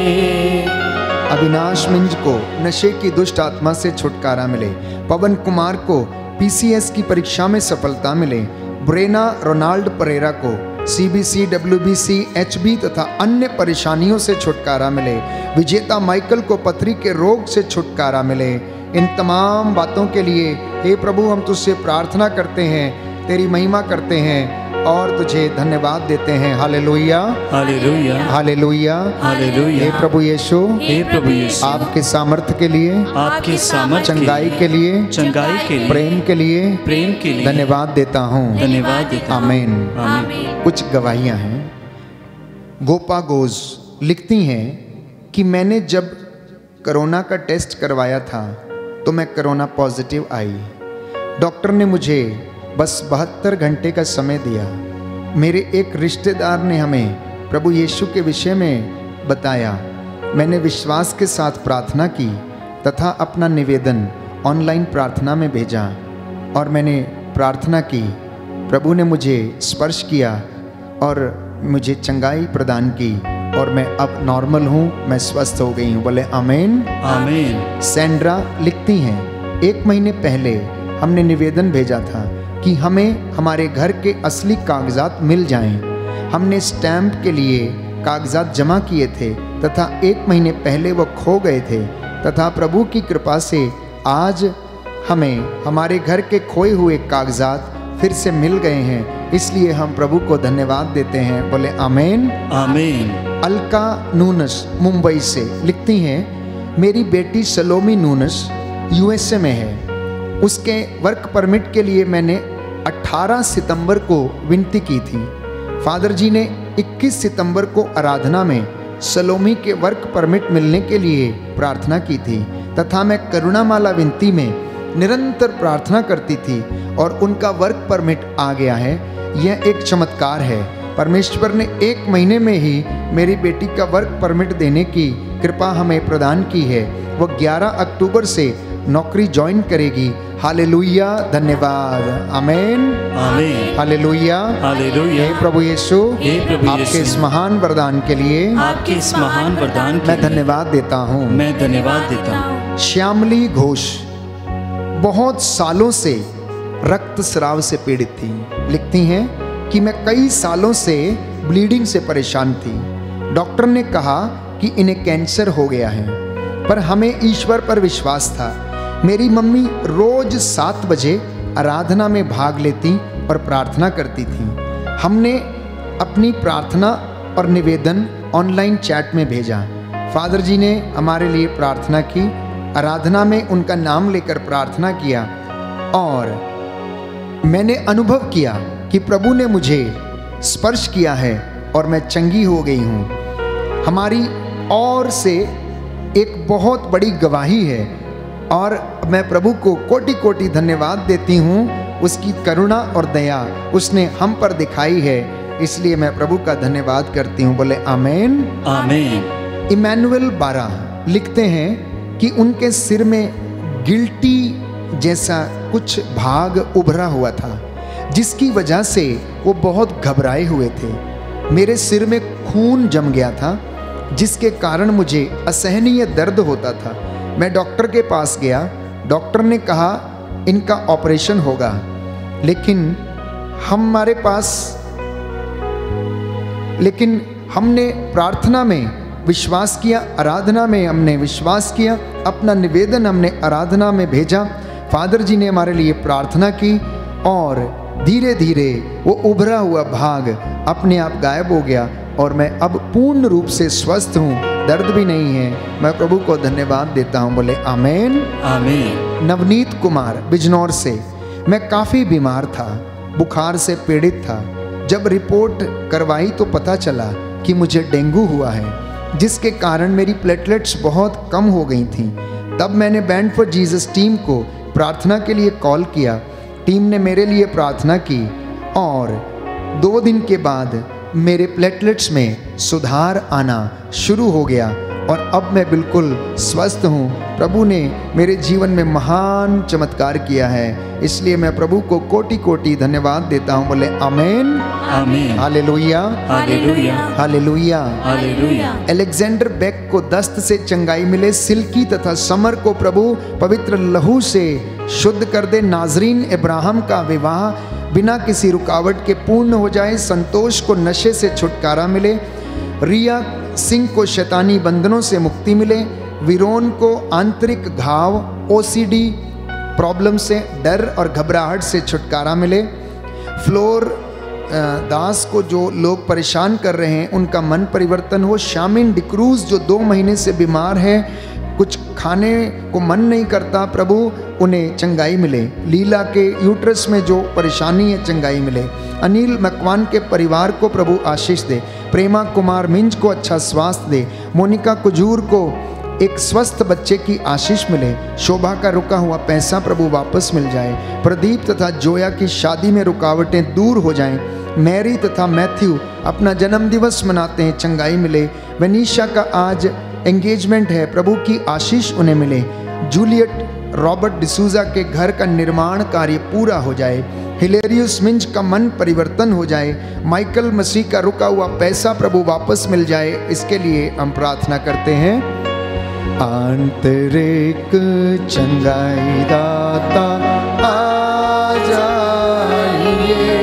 अविनाश मिंज को नशे की दुष्ट आत्मा से छुटकारा मिले। पवन कुमार को PCS की परीक्षा में सफलता मिले। ब्रेना रोनाल्ड परेरा को CBC, WBC, HB तथा अन्य परेशानियों से छुटकारा मिले। विजेता माइकल को पथरी के रोग से छुटकारा मिले। इन तमाम बातों के लिए हे प्रभु हम तुझसे प्रार्थना करते हैं, तेरी महिमा करते हैं और तुझे धन्यवाद देते हैं। Hallelujah, hallelujah, hallelujah, hallelujah. हे प्रभु यीशु, हे प्रभु यीशु, आपके सामर्थ्य के लिए, आपके सामर्थ्य चंगाई के लिए, चंगाई के लिए, प्रेम के लिए, प्रेम के लिए धन्यवाद देता हूँ। धन्यवाद देता हूँ। आमीन। आमीन। कुछ गवाहियाँ हैं। गोपा गोज लिखती हैं कि मैंने जब कोरोना का टेस्ट करवाया था तो मैं कोरोना पॉजिटिव आई। डॉक्टर ने मुझे बस 72 घंटे का समय दिया। मेरे एक रिश्तेदार ने हमें प्रभु यीशु के विषय में बताया। मैंने विश्वास के साथ प्रार्थना की तथा अपना निवेदन ऑनलाइन प्रार्थना में भेजा और मैंने प्रार्थना की प्रभु ने मुझे स्पर्श किया और मुझे चंगाई प्रदान की और मैं अब नॉर्मल हूँ, मैं स्वस्थ हो गई हूँ। बोले आमीन। आमीन। सैंड्रा लिखती हैं, 1 महीने पहले हमने निवेदन भेजा था कि हमें हमारे घर के असली कागजात मिल जाएं। हमने स्टैंप के लिए कागजात जमा किए थे तथा 1 महीने पहले वो खो गए थे तथा प्रभु की कृपा से आज हमें हमारे घर के खोए हुए कागजात फिर से मिल गए हैं, इसलिए हम प्रभु को धन्यवाद देते हैं। बोले आमीन। आमीन। अलका नूनस मुंबई से लिखती हैं, मेरी बेटी सलोमी नूनस यूएसए में है। उसके वर्क परमिट के लिए मैंने 18 सितंबर को विनती की थी। फादर जी ने 21 सितंबर को आराधना में सलोमी के वर्क परमिट मिलने के लिए प्रार्थना की थी तथा मैं करुणामाला विनती में निरंतर प्रार्थना करती थी और उनका वर्क परमिट आ गया है। यह एक चमत्कार है। परमेश्वर ने 1 महीने में ही मेरी बेटी का वर्क परमिट देने की कृपा हमें प्रदान की है। वो 11 अक्टूबर से नौकरी ज्वाइन करेगी। हालेलुया, धन्यवाद। आमीन। आमीन। हालेलुया। हालेलुया। हे प्रभु यीशु, हे प्रभु आपके यीशु, इस महान वरदान के लिए आपके इस महान वरदान के मैं लिए धन्यवाद देता हूँ। मैं धन्यवाद देता हूँ। श्यामली घोष बहुत सालों से रक्त स्राव से पीड़ित थी। लिखती हैं कि मैं कई सालों से ब्लीडिंग से परेशान थी। डॉक्टर ने कहा कि इन्हें कैंसर हो गया है, पर हमें ईश्वर पर विश्वास था। मेरी मम्मी रोज 7 बजे आराधना में भाग लेती और प्रार्थना करती थी। हमने अपनी प्रार्थना और निवेदन ऑनलाइन चैट में भेजा। फादर जी ने हमारे लिए प्रार्थना की, आराधना में उनका नाम लेकर प्रार्थना किया और मैंने अनुभव किया कि प्रभु ने मुझे स्पर्श किया है और मैं चंगी हो गई हूँ। हमारी ओर से एक बहुत बड़ी गवाही है और मैं प्रभु को कोटि कोटि धन्यवाद देती हूँ। उसकी करुणा और दया उसने हम पर दिखाई है, इसलिए मैं प्रभु का धन्यवाद करती हूँ। बोले आमीन। आमीन। इमैनुअल 12 लिखते हैं कि उनके सिर में गिल्टी जैसा कुछ भाग उभरा हुआ था, जिसकी वजह से वो बहुत घबराए हुए थे। मेरे सिर में खून जम गया था, जिसके कारण मुझे असहनीय दर्द होता था। मैं डॉक्टर के पास गया। डॉक्टर ने कहा इनका ऑपरेशन होगा, लेकिन हमने प्रार्थना में विश्वास किया, आराधना में हमने विश्वास किया, अपना निवेदन हमने आराधना में भेजा। फादर जी ने हमारे लिए प्रार्थना की और धीरे धीरे वो उभरा हुआ भाग अपने आप गायब हो गया और मैं अब पूर्ण रूप से स्वस्थ हूँ, दर्द भी नहीं है। मैं प्रभु को धन्यवाद देता हूँ। बोले आमीन। आमीन। नवनीत कुमार बिजनौर से, मैं काफ़ी बीमार था, बुखार से पीड़ित था। जब रिपोर्ट करवाई तो पता चला कि मुझे डेंगू हुआ है, जिसके कारण मेरी प्लेटलेट्स बहुत कम हो गई थीं। तब मैंने बैंड फॉर जीसस टीम को प्रार्थना के लिए कॉल किया। टीम ने मेरे लिए प्रार्थना की और 2 दिन के बाद मेरे प्लेटलेट्स में सुधार आना शुरू हो गया और अब मैं बिल्कुल स्वस्थ हूँ। प्रभु ने मेरे जीवन में महान चमत्कार किया है, इसलिए मैं प्रभु को कोटि कोटि धन्यवाद देता हूँ। बोले आमीन। आमीन। हालेलुया। हालेलुया। हालेलुया। हालेलुया। अलेक्जेंडर बेक को दस्त से चंगाई मिले। सिल्की तथा समर को प्रभु पवित्र लहू से शुद्ध कर दे। नाजरीन इब्राहिम का विवाह बिना किसी रुकावट के पूर्ण हो जाए। संतोष को नशे से छुटकारा मिले। रिया सिंह को शैतानी बंधनों से मुक्ति मिले। वीरोन को आंतरिक घाव, ओसीडी प्रॉब्लम से, डर और घबराहट से छुटकारा मिले। फ्लोर दास को जो लोग परेशान कर रहे हैं उनका मन परिवर्तन हो। शामिन डिक्रूज जो 2 महीने से बीमार है, कुछ खाने को मन नहीं करता, प्रभु उन्हें चंगाई मिले। लीला के यूट्रस में जो परेशानी है चंगाई मिले। अनिल मकवान के परिवार को प्रभु आशीष दे। प्रेमा कुमार मिंज को अच्छा स्वास्थ्य दे। मोनिका कुजूर को एक स्वस्थ बच्चे की आशीष मिले। शोभा का रुका हुआ पैसा प्रभु वापस मिल जाए। प्रदीप तथा जोया की शादी में रुकावटें दूर हो जाएं। मैरी तथा मैथ्यू अपना जन्मदिवस मनाते हैं, चंगाई मिले। वनीशा का आज एंगेजमेंट है, प्रभु की आशीष उन्हें मिले। जूलियट रॉबर्ट डिसूजा के घर का निर्माण कार्य पूरा हो जाए, हिलेरियस मिंज का मन परिवर्तन हो जाए, माइकल मसीह का रुका हुआ पैसा प्रभु वापस मिल जाए, इसके लिए हम प्रार्थना करते हैं। आंतरिक चंगाई दाता आ जाइए,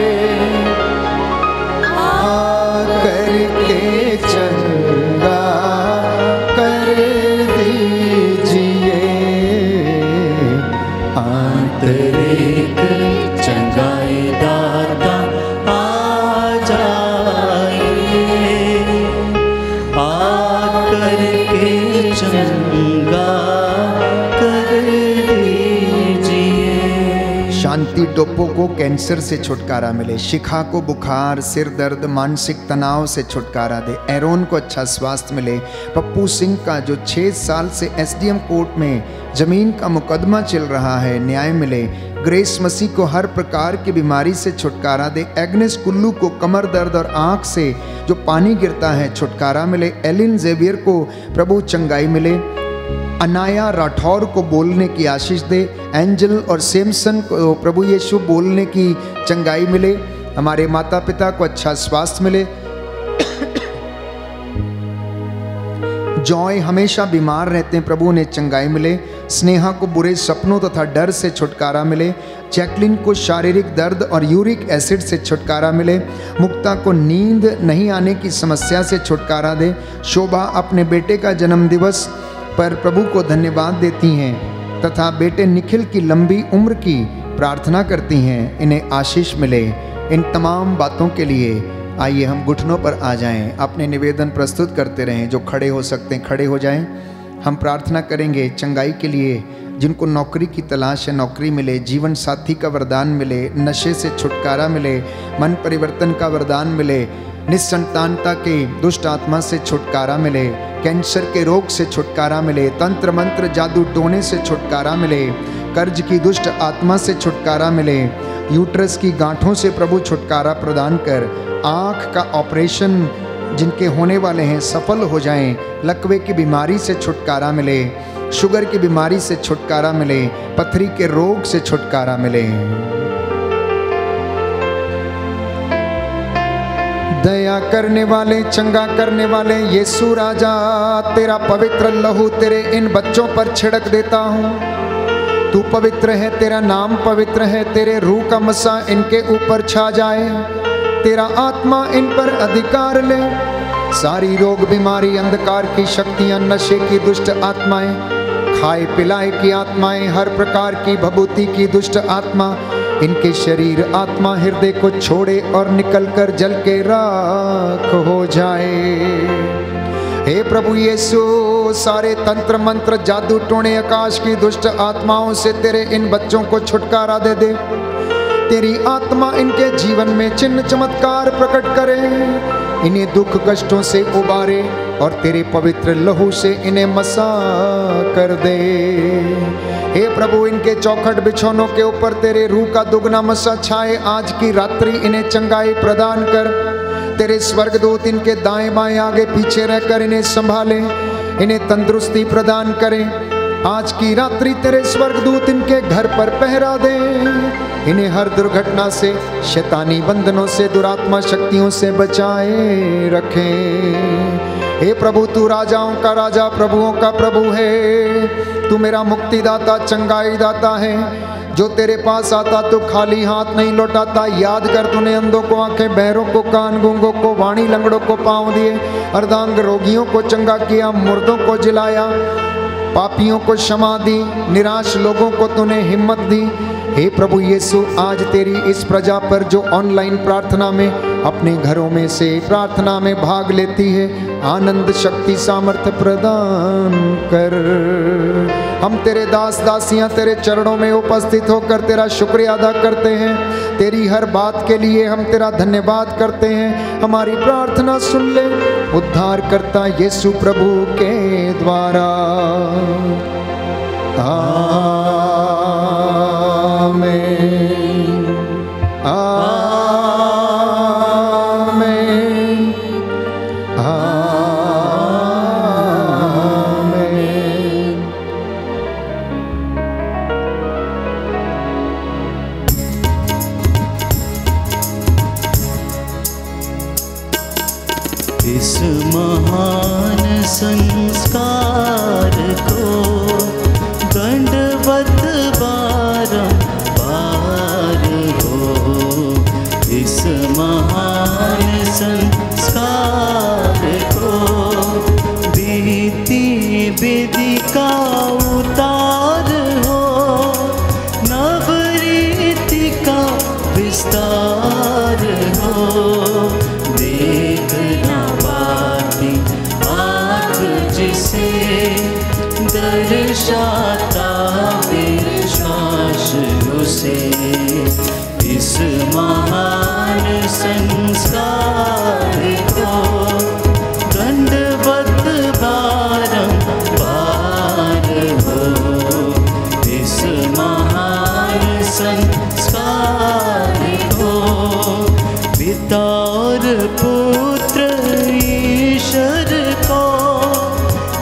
आकर के चंगा कर दीजिए, आंतरिक चंगाई दाता आ जाइए, आकर के चंगा कर दीजिए। शांति टोपो को कैंसर से छुटकारा मिले, शिखा को बुखार, सिर दर्द, मानसिक तनाव से छुटकारा दे, एरोन को अच्छा स्वास्थ्य मिले, पप्पू सिंह का जो 6 साल से एसडीएम कोर्ट में जमीन का मुकदमा चल रहा है न्याय मिले, ग्रेस मसीह को हर प्रकार की बीमारी से छुटकारा दे, एग्नेस कुल्लू को कमर दर्द और आंख से जो पानी गिरता है छुटकारा मिले, एलिन जेवियर को प्रभु चंगाई मिले, अनाया राठौर को बोलने की आशीष दे, एंजल और सैमसन को प्रभु यीशु बोलने की चंगाई मिले, हमारे माता पिता को अच्छा स्वास्थ्य मिले, जॉय हमेशा बीमार रहते हैं प्रभु ने चंगाई मिले, स्नेहा को बुरे सपनों तथा डर से छुटकारा मिले, जैकलिन को शारीरिक दर्द और यूरिक एसिड से छुटकारा मिले, मुक्ता को नींद नहीं आने की समस्या से छुटकारा दे, शोभा अपने बेटे का जन्मदिवस पर प्रभु को धन्यवाद देती हैं तथा बेटे निखिल की लंबी उम्र की प्रार्थना करती हैं, इन्हें आशीष मिले। इन तमाम बातों के लिए आइए हम घुटनों पर आ जाएं, अपने निवेदन प्रस्तुत करते रहें, जो खड़े हो सकते हैं खड़े हो जाएं। हम प्रार्थना करेंगे चंगाई के लिए, जिनको नौकरी की तलाश है नौकरी मिले, जीवन साथी का वरदान मिले, नशे से छुटकारा मिले, मन परिवर्तन का वरदान मिले, निस्संतानता के दुष्ट आत्मा से छुटकारा मिले, कैंसर के रोग से छुटकारा मिले, तंत्र मंत्र जादू टोने से छुटकारा मिले, कर्ज की दुष्ट आत्मा से छुटकारा मिले, यूट्रस की गांठों से प्रभु छुटकारा प्रदान कर, आँख का ऑपरेशन जिनके होने वाले हैं सफल हो जाएं, लकवे की बीमारी से छुटकारा मिले, शुगर की बीमारी से छुटकारा मिले, पथरी के रोग से छुटकारा मिले। दया करने वाले, चंगा करने वाले यीशु राजा, तेरा पवित्र लहू तेरे इन बच्चों पर छिड़क देता हूँ। तू पवित्र है, तेरा नाम पवित्र है, तेरे रूह का मसा इनके ऊपर छा जाए, तेरा आत्मा इन पर अधिकार ले। सारी रोग बीमारी, अंधकार की शक्तियां, नशे की दुष्ट आत्माएं, खाए पिलाए की आत्माएं, हर प्रकार की भभूति की दुष्ट आत्मा इनके शरीर आत्मा हृदय को छोड़े और निकलकर जल के राख हो जाए। हे प्रभु यीशु, सारे तंत्र मंत्र जादू टोने आकाश की दुष्ट आत्माओं से तेरे इन बच्चों को छुटकारा दे दे। तेरी आत्मा इनके जीवन में चिन्ह चमत्कार प्रकट करे, इन्हें दुख कष्टों से उबारे और तेरे पवित्र लहू से इन्हें मसा कर दे। हे प्रभु, इनके चौखट बिछौनों के ऊपर तेरे रूह का दुगना मसा छाए। आज की रात्रि इन्हें चंगाई प्रदान कर। तेरे स्वर्गदूत इनके दाएं बाएं आगे पीछे रहकर इन्हें संभाले, इन्हें तंदुरुस्ती प्रदान करें। आज की रात्रि तेरे स्वर्गदूत इनके घर पर पहरा दे, इन्हें हर दुर्घटना से, शैतानी बंधनों से, दुरात्मा शक्तियों से बचाए रखें। हे प्रभु, तू राजाओं का राजा, प्रभुओं का प्रभु है। तू मेरा मुक्तिदाता, चंगाई दाता है। जो तेरे पास आता तो खाली हाथ नहीं लौटाता। याद कर, तूने अंधों को आंखें, बहरों को कान, गूंगों को वाणी, लंगड़ों को पांव दिए, अर्धांग रोगियों को चंगा किया, मुर्दों को जिलाया, पापियों को क्षमा दी, निराश लोगों को तूने हिम्मत दी। हे प्रभु यीशु, आज तेरी इस प्रजा पर जो ऑनलाइन प्रार्थना में अपने घरों में से प्रार्थना में भाग लेती है, आनंद, शक्ति, सामर्थ्य प्रदान कर। हम तेरे दास दासियां तेरे चरणों में उपस्थित होकर तेरा शुक्रिया अदा करते हैं। तेरी हर बात के लिए हम तेरा धन्यवाद करते हैं। हमारी प्रार्थना सुन ले उद्धार करता यीशु प्रभु के द्वारा। आमीन, आमीन, आमीन। विधि का उतार हो, नव रीति का विस्तार हो। देखना पाती आँख जिसे दर्शाता विश्वास उसे, इस महान संस्कार को दंडवत बारंबार हो। इस महान संस्कार को पिता और पुत्र ईश्वर को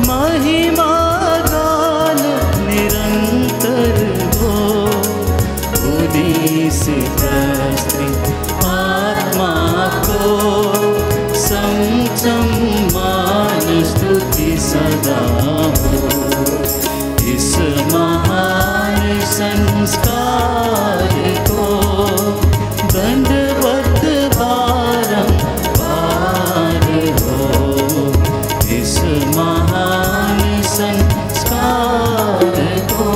महिमा गान निरंतर हो। उन्हीं से प्रस्तुत आत्मा को सम्मान स्तुति सदा हो। इस महान संस्कार को दंडवत बारंबार हो। इस महान संस्कार को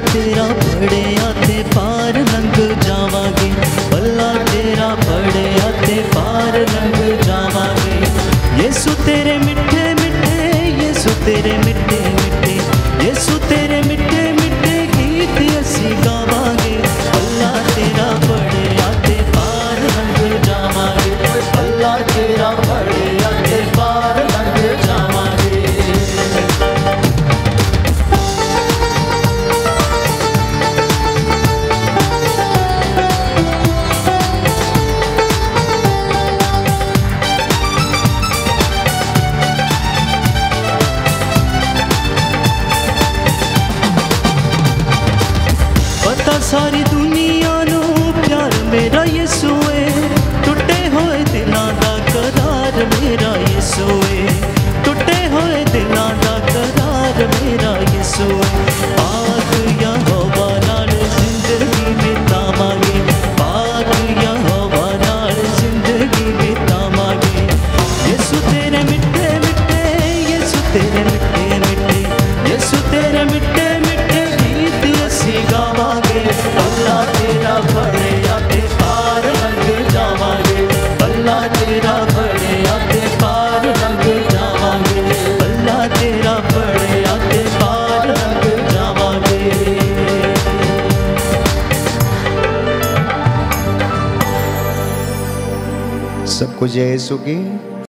तेरा बड़े आते पार लंघ जावांगे, भला तेरा बड़े आते पार लंघ जावांगे। यीशु तेरे मिठे मिठे, यीशु तेरे मिठे मिठे, यीशु तेरे मिठे मिठे गीत असी गावांगे। भला तेरा बड़े आते पार लंघ जावांगे, भला तेरा बड़े आते पार लंघ जावांगे। सारी दुनिया नू प्यार मेरा यीशु है, टुटे हुए दिलों दा करार मेरा यीशु है, टुटे हुए दिलों दा करार मेरा यीशु है। पाक यहोवा नाल जिंदगी बितावांगे, पाक यहोवा नाल जिंदगी बितावांगे। यीशु तेरे मिठे मिठे, यीशु तेरे मिठे मिठे, यीशु तेरे मिठे मिठे गीत असी गावांगे। भला तेरा बड़े आते पार लंघ जावांगे, भला तेरा बड़े आते पार लंघ जावांगे, भला तेरा बड़े आते पार लंघ जावांगे। सबको जय यीशु की।